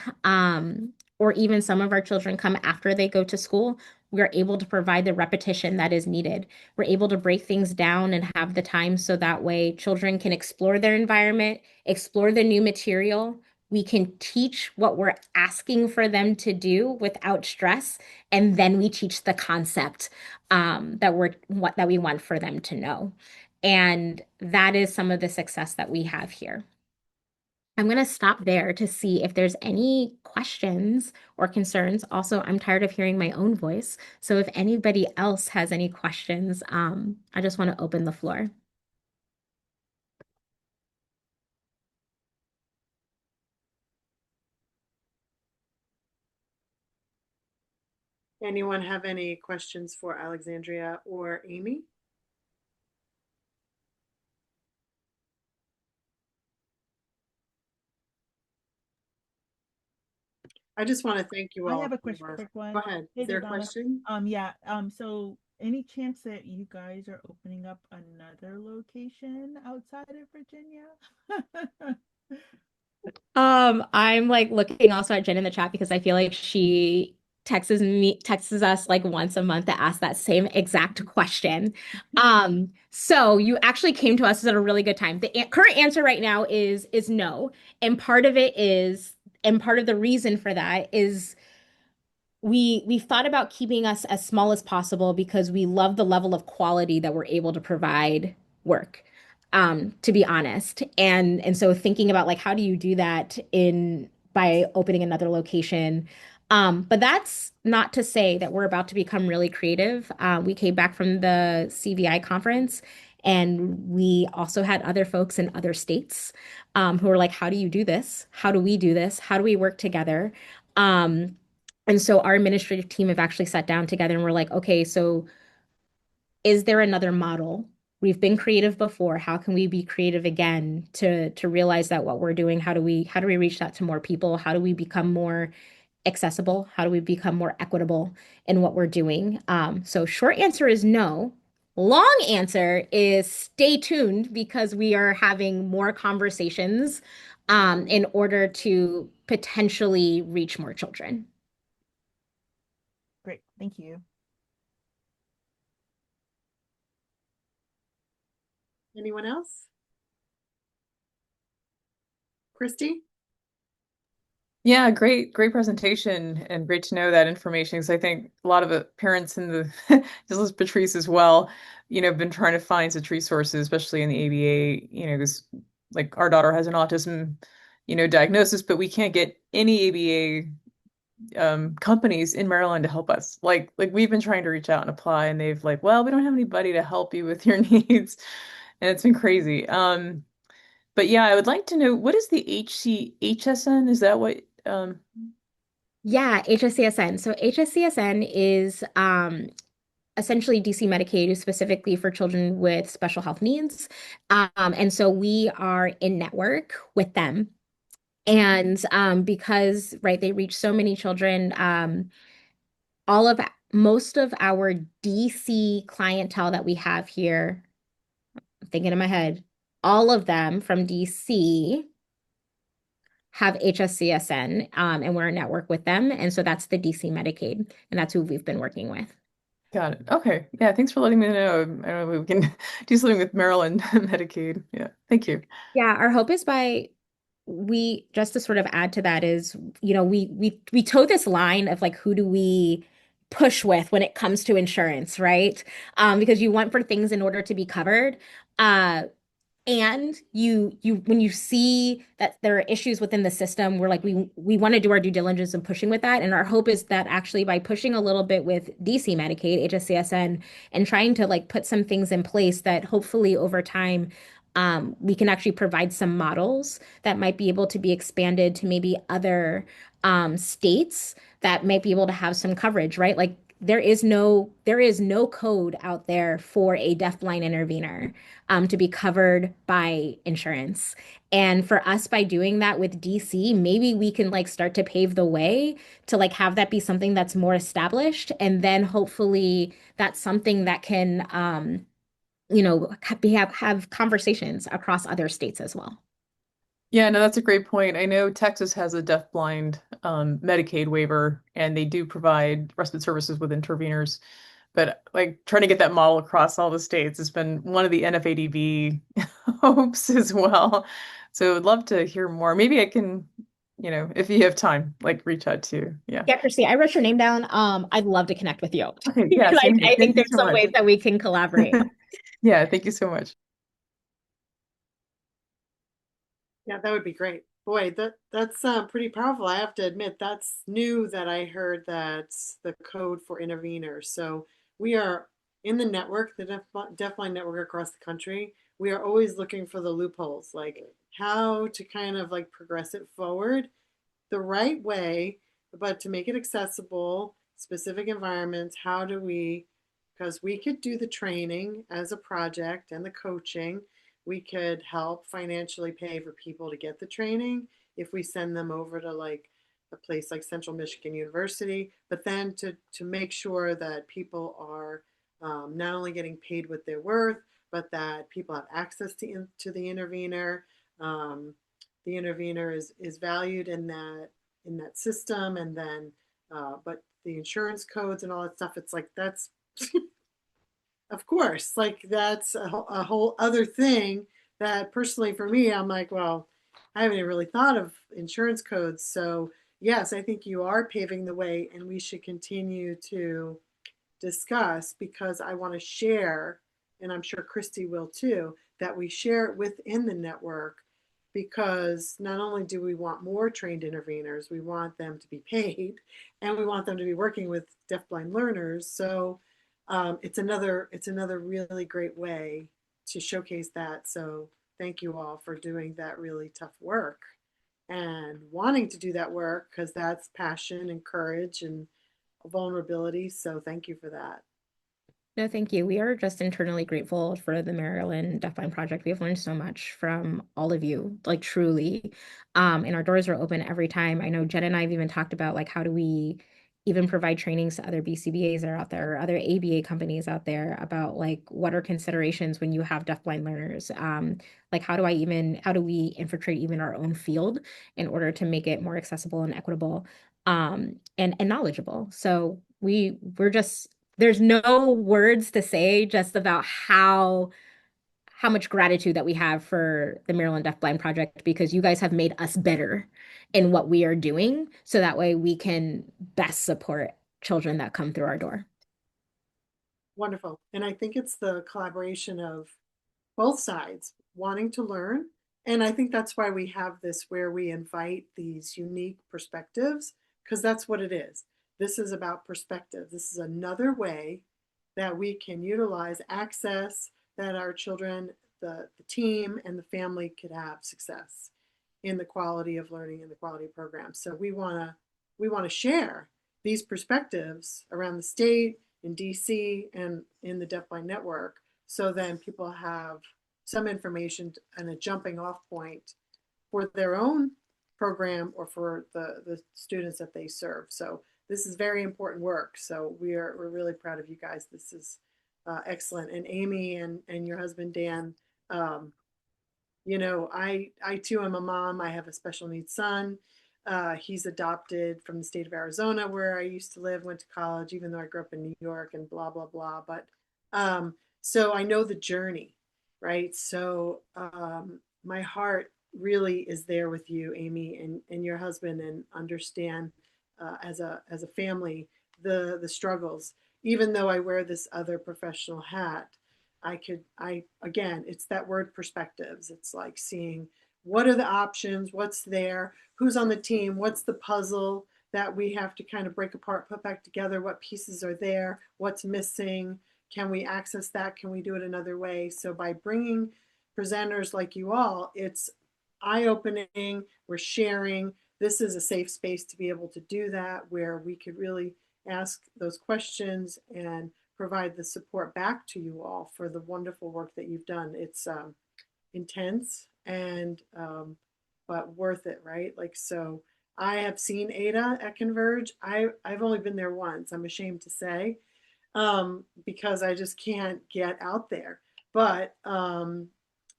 or even some of our children come after they go to school, we're able to provide the repetition that is needed. We're able to break things down and have the time so that way children can explore their environment, explore the new material. We can teach what we're asking for them to do without stress, and then we teach the concept that we want for them to know. And that is some of the success that we have here. I'm going to stop there to see if there's any questions or concerns. Also, I'm tired of hearing my own voice. So if anybody else has any questions, I just want to open the floor. Anyone have any questions for Alexandria or Amy? I just want to thank you all. I have a quick one. Go ahead. Hey Is there there, a Donna. question? Yeah. So any chance that you guys are opening up another location outside of Virginia? I'm like looking also at Jen in the chat because I feel like she texts us like once a month to ask that same exact question. So you actually came to us at a really good time. The current answer right now is no. And part of the reason for that is we thought about keeping us as small as possible because we love the level of quality that we're able to provide work, to be honest. And so thinking about like how do you do that by opening another location. But that's not to say that we're about to become really creative. We came back from the CVI conference and we also had other folks in other states who were like, how do you do this? How do we do this? How do we work together? And so our administrative team have actually sat down together and we're like, okay, so is there another model? We've been creative before. How can we be creative again to realize that what we're doing, how do we reach that to more people? How do we become more accessible? How do we become more equitable in what we're doing? So short answer is no. Long answer is stay tuned because we are having more conversations in order to potentially reach more children. Great. Thank you. Anyone else? Christy? Yeah, great presentation and great to know that information because I think a lot of the parents in the, just as Patrice as well, have been trying to find such resources, especially in the ABA, because like our daughter has an autism, diagnosis, but we can't get any ABA companies in Maryland to help us. Like we've been trying to reach out and apply, and they've like, well, we don't have anybody to help you with your needs, and it's been crazy. But yeah, I would like to know what is the HCHSN? Is that what? Yeah, HSCSN. So HSCSN is essentially DC Medicaid specifically for children with special health needs. And so we are in network with them. And because, right, they reach so many children, most of our DC clientele that we have here, I'm thinking in my head, all of them from DC have HSCSN, and we're in network with them. And so that's the DC Medicaid, and that's who we've been working with. Got it. Okay. Yeah, thanks for letting me know. I don't know if we can do something with Maryland Medicaid. Yeah, thank you. Yeah, our hope is we just to sort of add to that is, we toe this line of like who do we push with when it comes to insurance, right? Because you want for things in order to be covered. And you when you see that there are issues within the system, we're like we want to do our due diligence and pushing with that. And our hope is that actually by pushing a little bit with DC Medicaid, HSCSN, and trying to like put some things in place that hopefully over time we can actually provide some models that might be able to be expanded to maybe other states that might be able to have some coverage, right? Like there is no code out there for a deafblind intervener to be covered by insurance. And for us, by doing that with DC, maybe we can like start to pave the way to like have that be something that's more established. And then hopefully that's something that can, have conversations across other states as well. Yeah, no, that's a great point. I know Texas has a deafblind Medicaid waiver, and they do provide respite services with interveners. But like trying to get that model across all the states has been one of the NFADB hopes as well. So I'd love to hear more. Maybe I can, if you have time, like reach out to you. Yeah. Yeah, Christy, I wrote your name down. I'd love to connect with you. Okay, yeah, Like, same here. I Thank think you there's so some much. ways that we can collaborate. Yeah, thank you so much. Yeah, that would be great. Boy, that's pretty powerful. I have to admit, that's new that I heard that's the code for interveners. So we are in the network, the Deafblind network across the country. We are always looking for the loopholes, like how to kind of like progress it forward the right way, but to make it accessible, specific environments. How do we, because we could do the training as a project and the coaching, we could help financially pay for people to get the training if we send them over to like a place like Central Michigan University, but then to make sure that people are not only getting paid what they're worth, but that people have access to the intervener. The intervener is valued in that system, and then but the insurance codes and all that stuff, it's like that's of course, like that's a whole other thing that personally for me, I'm like, well, I haven't even really thought of insurance codes. So yes, I think you are paving the way, and we should continue to discuss because I want to share, and I'm sure Christy will too, that we share it within the network because not only do we want more trained interveners, we want them to be paid and we want them to be working with deafblind learners. So it's another really great way to showcase that. So thank you all for doing that really tough work and wanting to do that work because that's passion and courage and vulnerability. So thank you for that. No, thank you. We are just internally grateful for the Maryland Deafblind Project. We've learned so much from all of you, like truly. And our doors are open every time. I know Jen and I have even talked about like how do we even provide trainings to other BCBAs that are out there, or other ABA companies out there about like what are considerations when you have deafblind learners? Like how do we infiltrate even our own field in order to make it more accessible and equitable and knowledgeable? So we're just there's no words to say just about how much gratitude that we have for the Maryland Deafblind Project, because you guys have made us better in what we are doing, so that way we can best support children that come through our door. Wonderful. And I think it's the collaboration of both sides wanting to learn. And I think that's why we have this, where we invite these unique perspectives, because that's what it is. This is about perspective. This is another way that we can utilize access, that our children, the team and the family could have success in the quality of learning and the quality of programs. So we want to share these perspectives around the state, in DC, and in the Deafblind Network, so then people have some information and a jumping off point for their own program or for the students that they serve. So this is very important work. So we're really proud of you guys. This is excellent. And Amy and your husband, Dan, you know, I too am a mom. I have a special needs son. He's adopted from the state of Arizona, where I used to live, went to college, even though I grew up in New York and blah, blah, blah. But so I know the journey, right? So my heart really is there with you, Amy, and your husband, and understand as a family the struggles. Even though I wear this other professional hat, again, it's that word perspectives. It's like seeing what are the options, what's there, who's on the team, what's the puzzle that we have to kind of break apart, put back together, what pieces are there, what's missing, can we access that, can we do it another way? So by bringing presenters like you all, it's eye-opening, we're sharing. This is a safe space to be able to do that, where we could really ask those questions and provide the support back to you all for the wonderful work that you've done. It's intense and but worth it, right? Like, so I have seen Ada at Converge. I've only been there once, I'm ashamed to say, because I just can't get out there. But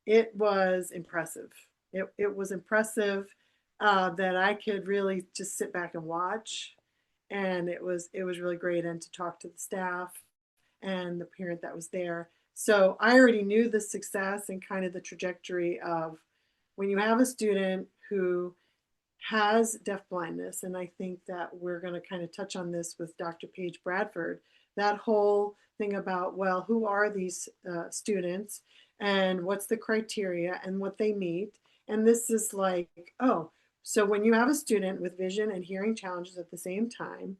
it was impressive. It was impressive that I could really just sit back and watch. And it was really great, and to talk to the staff and the parent that was there. So I already knew the success and kind of the trajectory of when you have a student who has deaf blindness, and I think that we're going to kind of touch on this with Dr. Paige Bradford, that whole thing about, well, who are these students and what's the criteria and what they meet. And this is like, oh, so when you have a student with vision and hearing challenges at the same time,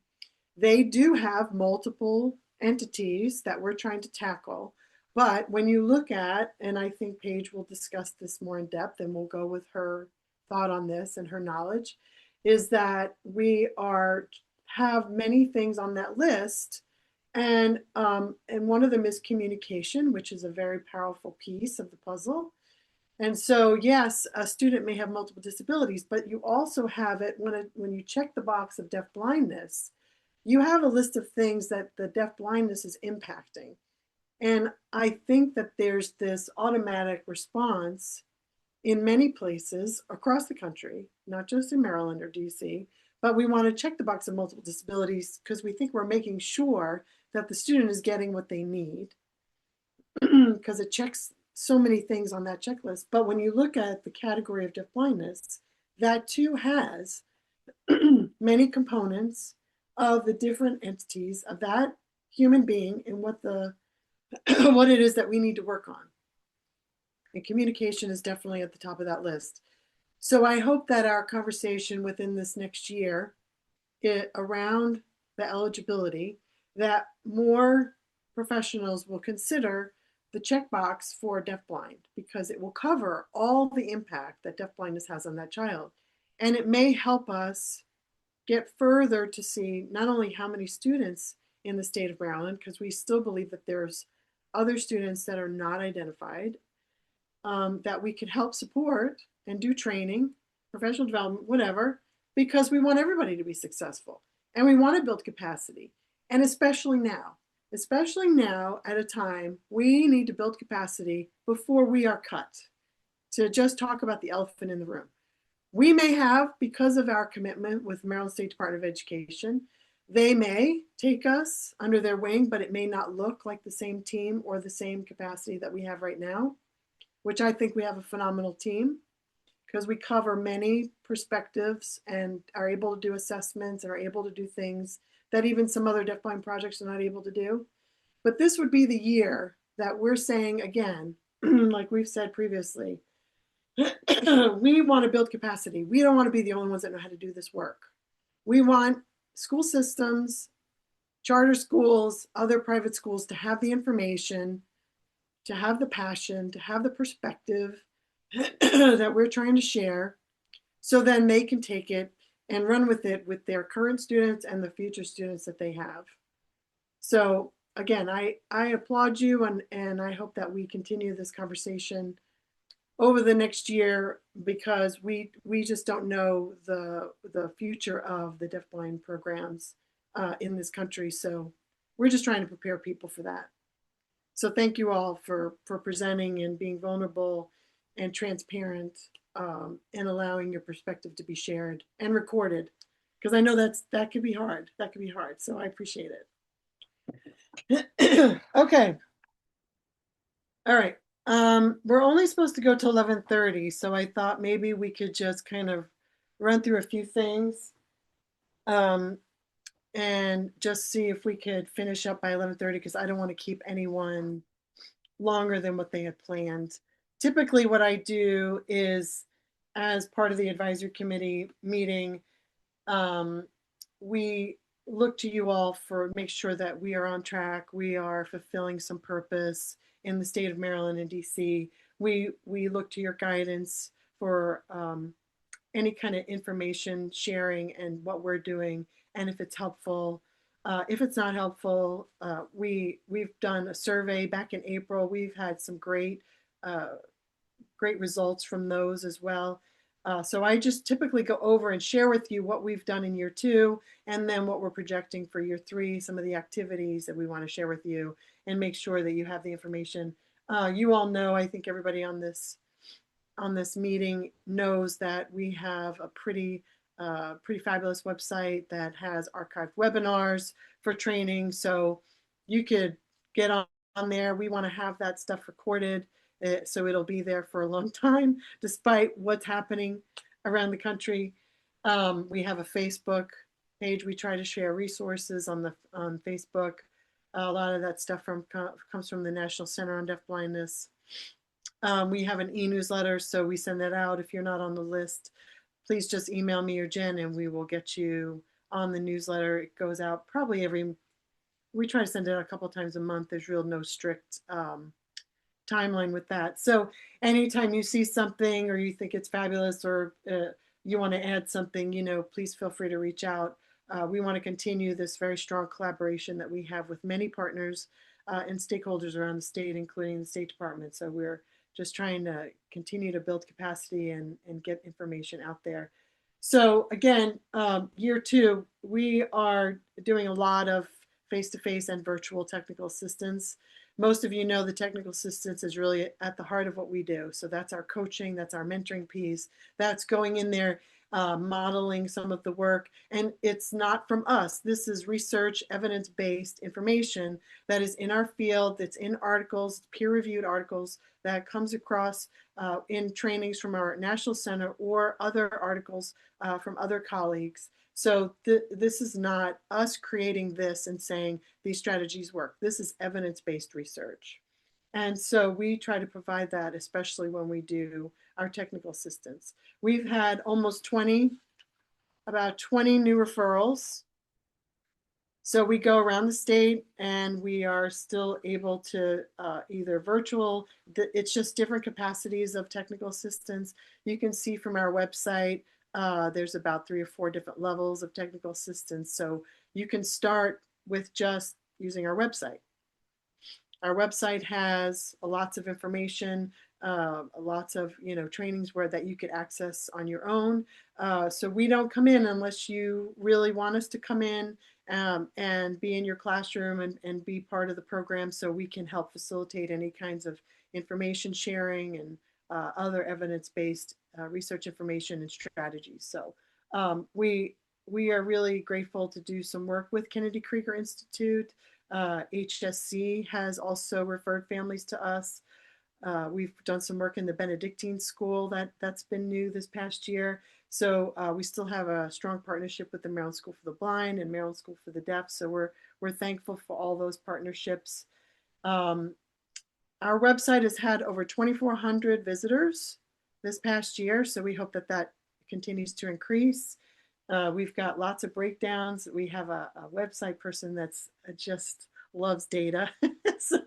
they do have multiple entities that we're trying to tackle. But when you look at, and I think Paige will discuss this more in depth, and we'll go with her thought on this and her knowledge, is that we have many things on that list. And one of them is communication, which is a very powerful piece of the puzzle. And so, yes, a student may have multiple disabilities, but you also have it when you check the box of deaf blindness, you have a list of things that the deaf blindness is impacting. And I think that there's this automatic response in many places across the country, not just in Maryland or DC, but we want to check the box of multiple disabilities because we think we're making sure that the student is getting what they need, because it checks so many things on that checklist. But when you look at the category of deaf blindness, that too has many components of the different entities of that human being and what it is that we need to work on. And communication is definitely at the top of that list. So I hope that our conversation within this next year around the eligibility, that more professionals will consider the checkbox for deafblind, because it will cover all the impact that deafblindness has on that child. And it may help us get further to see not only how many students in the state of Maryland, because we still believe that there's other students that are not identified, that we could help support and do training, professional development, whatever, because we want everybody to be successful and we want to build capacity. And especially now at a time, we need to build capacity before we are cut. To just talk about the elephant in the room. We may have, because of our commitment with Maryland State Department of Education, they may take us under their wing, but it may not look like the same team or the same capacity that we have right now. which I think we have a phenomenal team because we cover many perspectives and are able to do assessments and are able to do things that even some other deafblind projects are not able to do. But this would be the year that we're saying again, like we've said previously, we want to build capacity. We don't want to be the only ones that know how to do this work. We want school systems, charter schools, other private schools to have the information, to have the passion, to have the perspective that we're trying to share, so then they can take it and run with it with their current students and the future students that they have. So again, I applaud you, and I hope that we continue this conversation over the next year, because we just don't know the future of the deafblind programs in this country. So we're just trying to prepare people for that. So thank you all for presenting and being vulnerable and transparent, and allowing your perspective to be shared and recorded, because I know that could be hard. That could be hard. So I appreciate it. Okay. All right. We're only supposed to go to 11:30, so I thought maybe we could just kind of run through a few things, and just see if we could finish up by 11:30, because I don't want to keep anyone longer than what they had planned. Typically, what I do is, as part of the advisory committee meeting, we look to you all for make sure that we are on track, we are fulfilling some purpose in the state of Maryland and DC. We look to your guidance for any kind of information sharing and what we're doing, and if it's helpful. If it's not helpful, we've done a survey back in April. We've had some great results from those as well. So I just typically go over and share with you what we've done in year 2, and then what we're projecting for year 3, some of the activities that we want to share with you, and make sure that you have the information. You all know, I think everybody on this meeting knows that we have a pretty fabulous website that has archived webinars for training. So you could get on there. We want to have that stuff recorded, so it'll be there for a long time, despite what's happening around the country. We have a Facebook page. We try to share resources on Facebook. A lot of that stuff comes from the National Center on Deafblindness. We have an e-newsletter, so we send that out. If you're not on the list, please just email me or Jen, and we will get you on the newsletter. It goes out probably we try to send it out a couple times a month. There's no strict timeline with that. So anytime you see something or you think it's fabulous, or you want to add something, please feel free to reach out. We want to continue this very strong collaboration that we have with many partners and stakeholders around the state, including the State Department. So we're just trying to continue to build capacity and get information out there. So again, year 2, we are doing a lot of face-to-face and virtual technical assistance. Most of you know the technical assistance is really at the heart of what we do. So that's our coaching, that's our mentoring piece, that's going in there, modeling some of the work. And it's not from us. This is research, evidence-based information that is in our field, that's in articles, peer-reviewed articles, that comes across in trainings from our National Center or other articles from other colleagues. So this is not us creating this and saying these strategies work. This is evidence-based research. And so we try to provide that, especially when we do our technical assistance. We've had about 20 new referrals. So we go around the state, and we are still able to either virtual, it's just different capacities of technical assistance. You can see from our website, there's about 3 or 4 different levels of technical assistance. So you can start with just using our website. Our website has lots of information, lots of trainings that you could access on your own. So we don't come in unless you really want us to come in and be in your classroom and be part of the program, so we can help facilitate any kinds of information sharing and other evidence-based research information and strategies. So we are really grateful to do some work with Kennedy Krieger Institute. HSC has also referred families to us. We've done some work in the Benedictine school that's been new this past year. So we still have a strong partnership with the Maryland School for the Blind and Maryland School for the Deaf. So we're thankful for all those partnerships. Our website has had over 2,400 visitors this past year, so we hope that that continues to increase. We've got lots of breakdowns. We have a website person that's just loves data. So,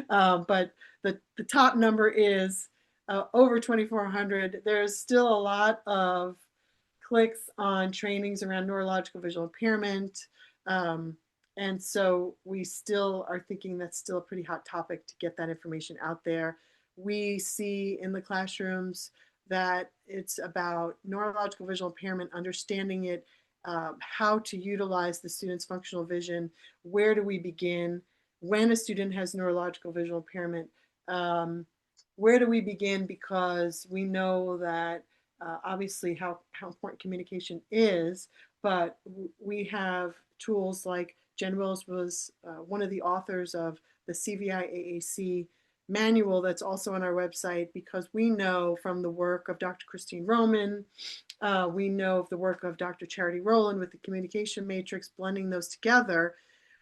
but the top number is over 2,400. There's still a lot of clicks on trainings around neurological visual impairment. And so we still are thinking that's still a pretty hot topic to get that information out there. We see in the classrooms that it's about neurological visual impairment, understanding it, how to utilize the student's functional vision, where do we begin, when a student has neurological visual impairment, where do we begin, because we know that obviously how important communication is, but we have tools like Jen Wills was one of the authors of the CVI AAC manual that's also on our website, because we know from the work of Dr. Christine Roman, we know of the work of Dr. Charity Rowland with the communication matrix, blending those together,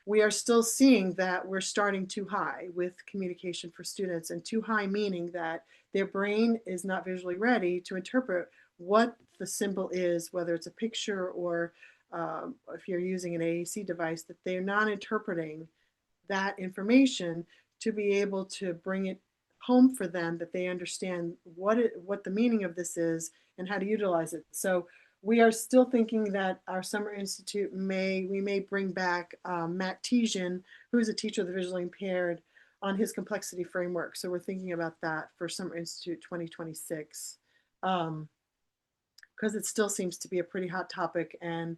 we are still seeing that we're starting too high with communication for students, and too high meaning that their brain is not visually ready to interpret what the symbol is, whether it's a picture or if you're using an AAC device, that they're not interpreting that information to be able to bring it home for them, that they understand what the meaning of this is and how to utilize it. So we are still thinking that our Summer Institute we may bring back Matt Tejan, who's a teacher of the visually impaired, on his complexity framework. So we're thinking about that for Summer Institute 2026, because it still seems to be a pretty hot topic, and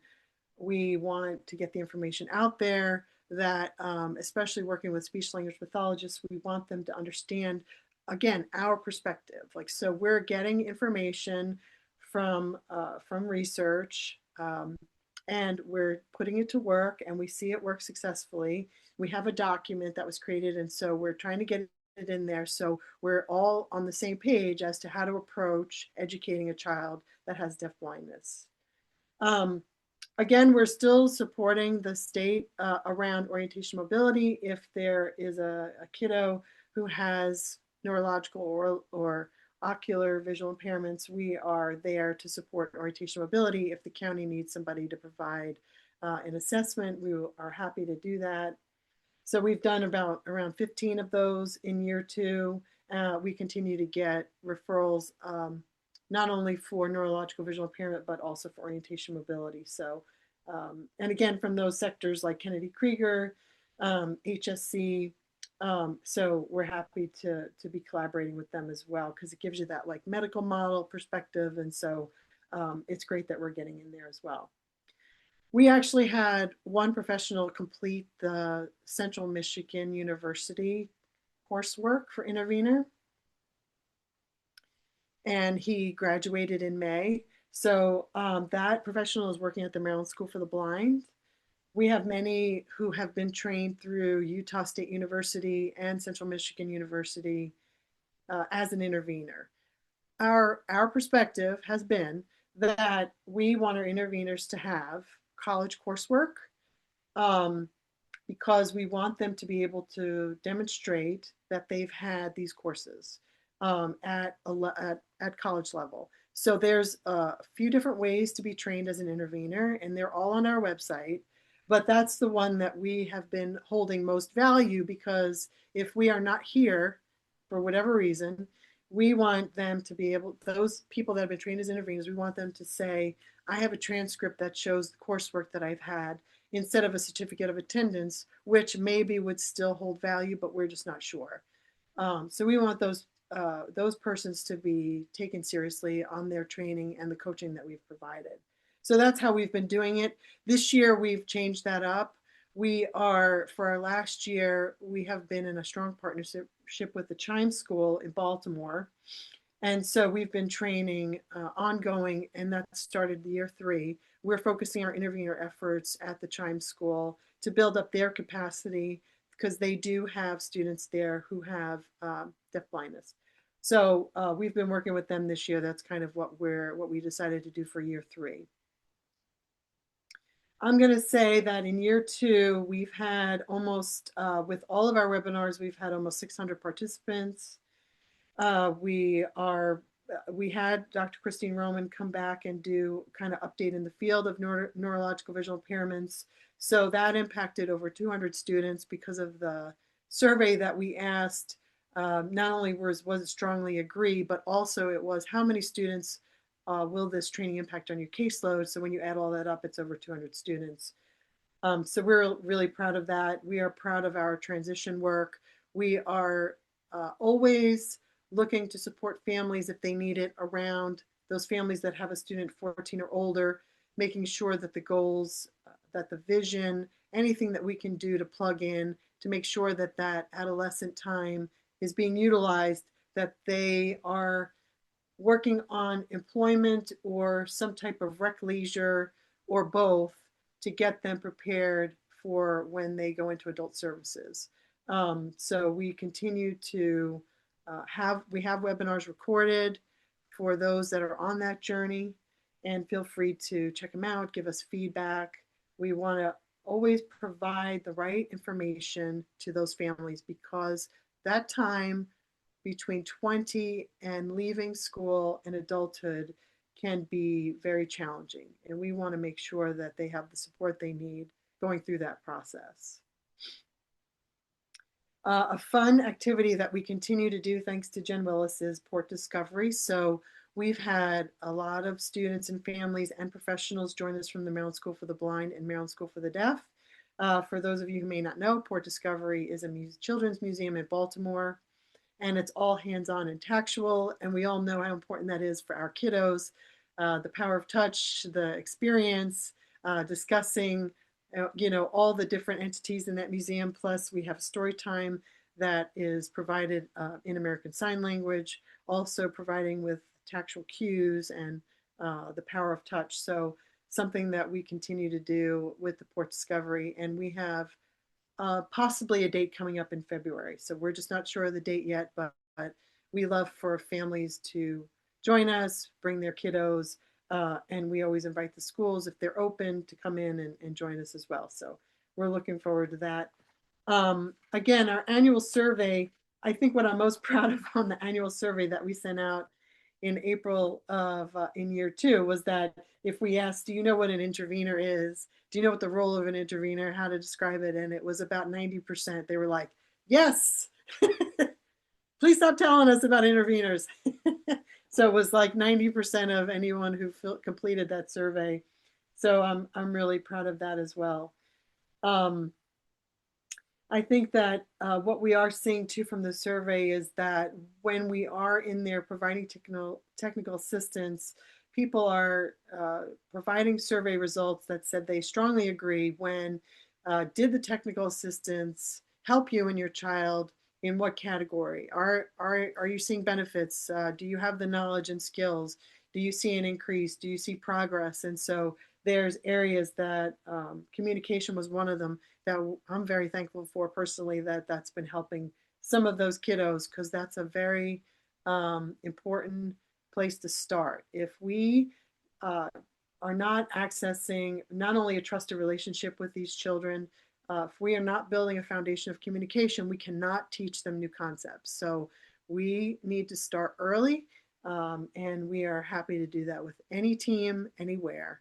we want to get the information out there that, especially working with speech language pathologists, we want them to understand, again, our perspective. Like, so we're getting information from research, and we're putting it to work, and we see it work successfully. We have a document that was created, and so we're trying to get it in there so we're all on the same page as to how to approach educating a child that has deaf blindness. Again, we're still supporting the state around orientation mobility. If there is a kiddo who has neurological or ocular visual impairments, we are there to support orientation mobility. If the county needs somebody to provide an assessment, we are happy to do that. So we've done around 15 of those in year 2. We continue to get referrals, not only for neurological visual impairment, but also for orientation mobility. So, and again, from those sectors like Kennedy Krieger, HSC. So we're happy to be collaborating with them as well, because it gives you that like medical model perspective. And so it's great that we're getting in there as well. We actually had one professional complete the Central Michigan University coursework for intervener, and he graduated in May. So that professional is working at the Maryland School for the Blind. We have many who have been trained through Utah State University and Central Michigan University as an intervener. Our perspective has been that we want our interveners to have college coursework, because we want them to be able to demonstrate that they've had these courses at college level. So there's a few different ways to be trained as an intervener, and they're all on our website. But that's the one that we have been holding most value, because if we are not here for whatever reason, we want them to be able, those people that have been trained as interveners, we want them to say, I have a transcript that shows the coursework that I've had, instead of a certificate of attendance, which maybe would still hold value, but we're just not sure. So we want those persons to be taken seriously on their training and the coaching that we've provided. So that's how we've been doing it. This year, we've changed that up. We are, for our last year, we have been in a strong partnership with the Chime School in Baltimore. And so we've been training ongoing, and that started year 3. We're focusing our intervener efforts at the Chime School to build up their capacity, because they do have students there who have deaf blindness. So we've been working with them this year. That's kind of what we decided to do for year 3. I'm going to say that in year 2, we've had almost, with all of our webinars, we've had almost 600 participants. We had Dr. Christine Roman come back and do kind of update in the field of neurological visual impairments. So that impacted over 200 students because of the survey that we asked. Not only was it strongly agree, but also it was how many students will this training impact on your caseload? So when you add all that up, it's over 200 students. So we're really proud of that. We are proud of our transition work. We are always looking to support families if they need it around those families that have a student 14 or older, making sure that the goals, that the vision, anything that we can do to plug in to make sure that that adolescent time is being utilized, that they are working on employment or some type of rec leisure or both to get them prepared for when they go into adult services. So we continue to we have webinars recorded for those that are on that journey, and feel free to check them out, give us feedback. We want to always provide the right information to those families because that time between 20 and leaving school and adulthood can be very challenging. And we want to make sure that they have the support they need going through that process. A fun activity that we continue to do, thanks to Jen Willis, is Port Discovery. So we've had a lot of students and families and professionals join us from the Maryland School for the Blind and Maryland School for the Deaf. For those of you who may not know, Port Discovery is a children's museum in Baltimore, and it's all hands-on and tactual, and we all know how important that is for our kiddos. The power of touch, the experience, discussing all the different entities in that museum. Plus we have story time that is provided in American Sign Language, also providing with tactile cues and the power of touch. So something that we continue to do with the Port Discovery, and we have possibly a date coming up in February. So we're just not sure of the date yet, but we love for families to join us, bring their kiddos, and we always invite the schools, if they're open, to come in and join us as well. So we're looking forward to that. Again, our annual survey, I think what I'm most proud of on the annual survey that we sent out in April of in year 2 was that if we asked, do you know what an intervener is? Do you know what the role of an intervener, how to describe it? And it was about 90%. They were like, yes, please stop telling us about interveners. So it was like 90% of anyone who completed that survey. So I'm really proud of that as well. I think that what we are seeing too from the survey is that when we are in there providing technical assistance, people are providing survey results that said they strongly agree when did the technical assistance help you and your child? In what category? Are you seeing benefits? Do you have the knowledge and skills? Do you see an increase? Do you see progress? And so there's areas that communication was one of them that I'm very thankful for personally, that's been helping some of those kiddos, because that's a very important place to start. If we are not accessing not only a trusted relationship with these children, if we are not building a foundation of communication, we cannot teach them new concepts. So we need to start early, and we are happy to do that with any team, anywhere.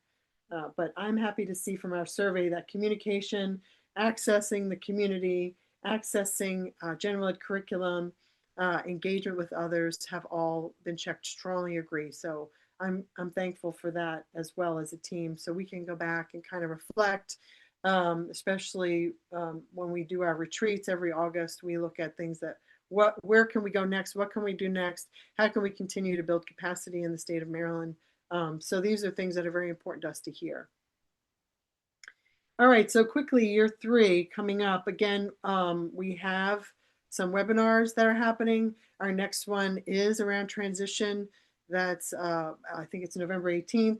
But I'm happy to see from our survey that communication, accessing the community, accessing general ed curriculum, engagement with others have all been checked, strongly agree. So I'm thankful for that as well as a team. So we can go back and kind of reflect. Especially when we do our retreats every August, we look at things that where can we go next? What can we do next? How can we continue to build capacity in the state of Maryland? So these are things that are very important to us to hear. All right, so quickly, year 3 coming up. Again, we have some webinars that are happening. Our next one is around transition. That's, I think it's November 18th.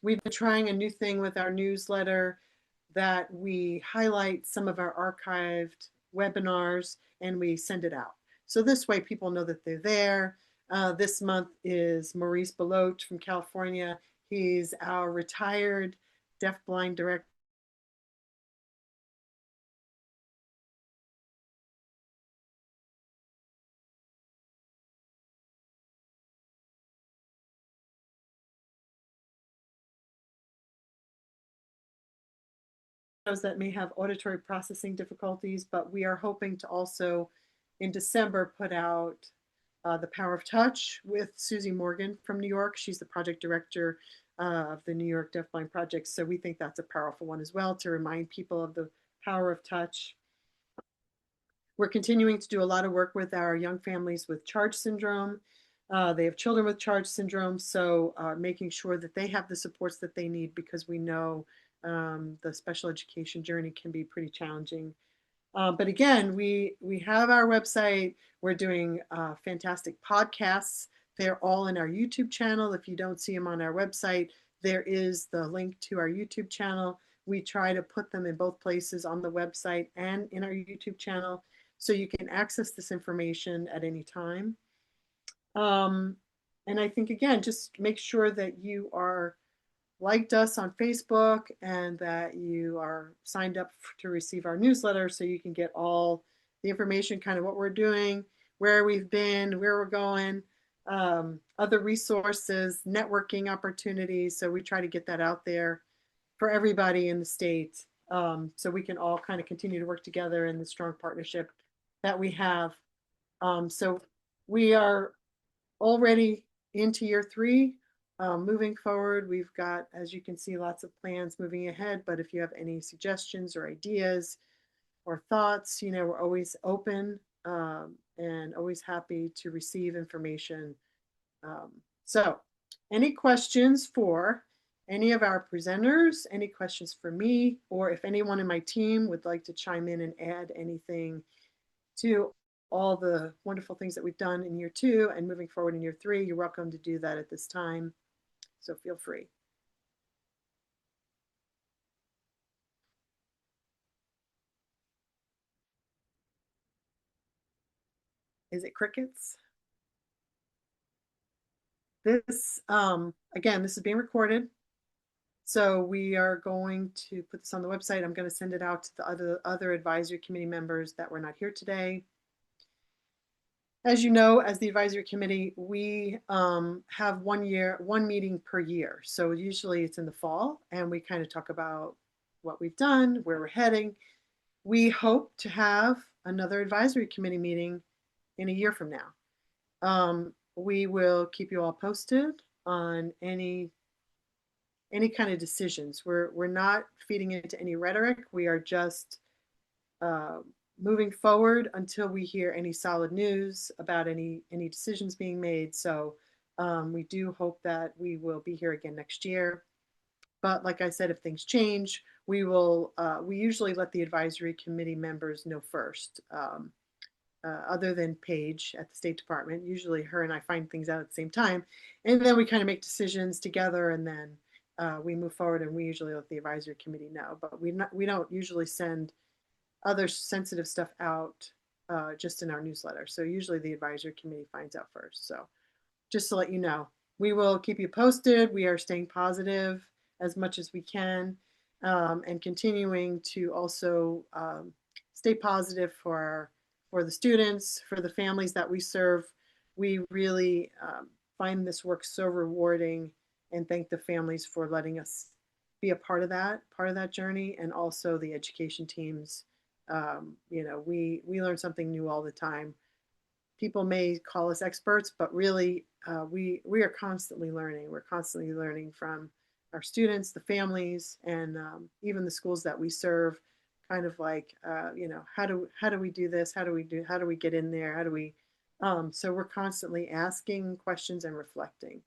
we've been trying a new thing with our newsletter that we highlight some of our archived webinars and we send it out. So this way people know that they're there. This month is Maurice Belote from California. He's our retired deafblind director. Those that may have auditory processing difficulties, but we are hoping to also in December put out The Power of Touch with Susie Morgan from New York. She's the project director of the New York Deafblind Project. So we think that's a powerful one as well to remind people of the power of touch. We're continuing to do a lot of work with our young families with CHARGE syndrome. They have children with CHARGE syndrome, so making sure that they have the supports that they need, because we know the special education journey can be pretty challenging. But again, we have our website. We're doing fantastic podcasts. They're all in our YouTube channel. If you don't see them on our website, there is the link to our YouTube channel. We try to put them in both places, on the website and in our YouTube channel, so you can access this information at any time. And I think, again, just make sure that you are liked us on Facebook and that you are signed up to receive our newsletter, so you can get all the information, kind of what we're doing, where we've been, where we're going, other resources, networking opportunities. So we try to get that out there for everybody in the state, so we can all kind of continue to work together in the strong partnership that we have. So we are already into year 3. Moving forward, we've got, as you can see, lots of plans moving ahead. But if you have any suggestions or ideas or thoughts, we're always open and always happy to receive information. So any questions for any of our presenters, any questions for me, or if anyone in my team would like to chime in and add anything to all the wonderful things that we've done in year 2 and moving forward in year 3, you're welcome to do that at this time. So feel free. Is it crickets? This, again, this is being recorded. So we are going to put this on the website. I'm going to send it out to the other advisory committee members that were not here today. As you know, as the advisory committee, we have one meeting per year. So usually it's in the fall, and we kind of talk about what we've done, where we're heading. We hope to have another advisory committee meeting in a year from now. We will keep you all posted on any kind of decisions. We're not feeding into any rhetoric. We are just moving forward until we hear any solid news about any decisions being made. So we do hope that we will be here again next year. But like I said, if things change, we will. We usually let the advisory committee members know first. Other than Paige at the State Department, usually her and I find things out at the same time, and then we kind of make decisions together, and then we move forward. And we usually let the advisory committee know. But we don't usually send other sensitive stuff out just in our newsletter. So usually the advisory committee finds out first. So just to let you know, we will keep you posted. We are staying positive as much as we can, and continuing to also stay positive for the students, for the families that we serve. We really find this work so rewarding, and thank the families for letting us be a part of that journey, and also the education teams. We learn something new all the time. People may call us experts, but really we are constantly learning. We're constantly learning from our students, the families, and even the schools that we serve. Kind of like, how do we do this? How do we get in there? How do we? So we're constantly asking questions and reflecting.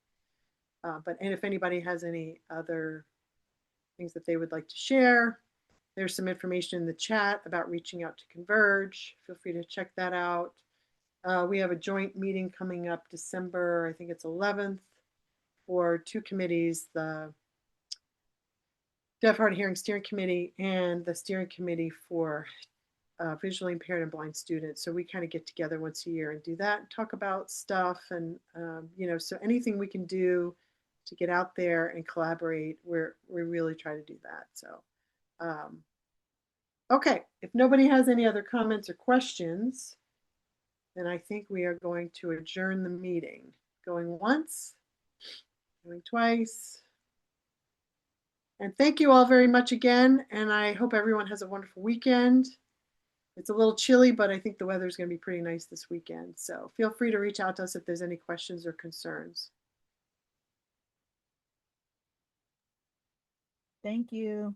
And if anybody has any other things that they would like to share, there's some information in the chat about reaching out to Converge. Feel free to check that out. We have a joint meeting coming up December, I think it's 11th, for 2 committees, the Deaf Hard of Hearing Steering Committee and the Steering Committee for visually impaired and blind students. So we kind of get together once a year and do that and talk about stuff. And, so anything we can do to get out there and collaborate, we really try to do that. So, okay, if nobody has any other comments or questions, then I think we are going to adjourn the meeting. Going once, going twice. And thank you all very much again. And I hope everyone has a wonderful weekend. It's a little chilly, but I think the weather is going to be pretty nice this weekend. So feel free to reach out to us if there's any questions or concerns. Thank you.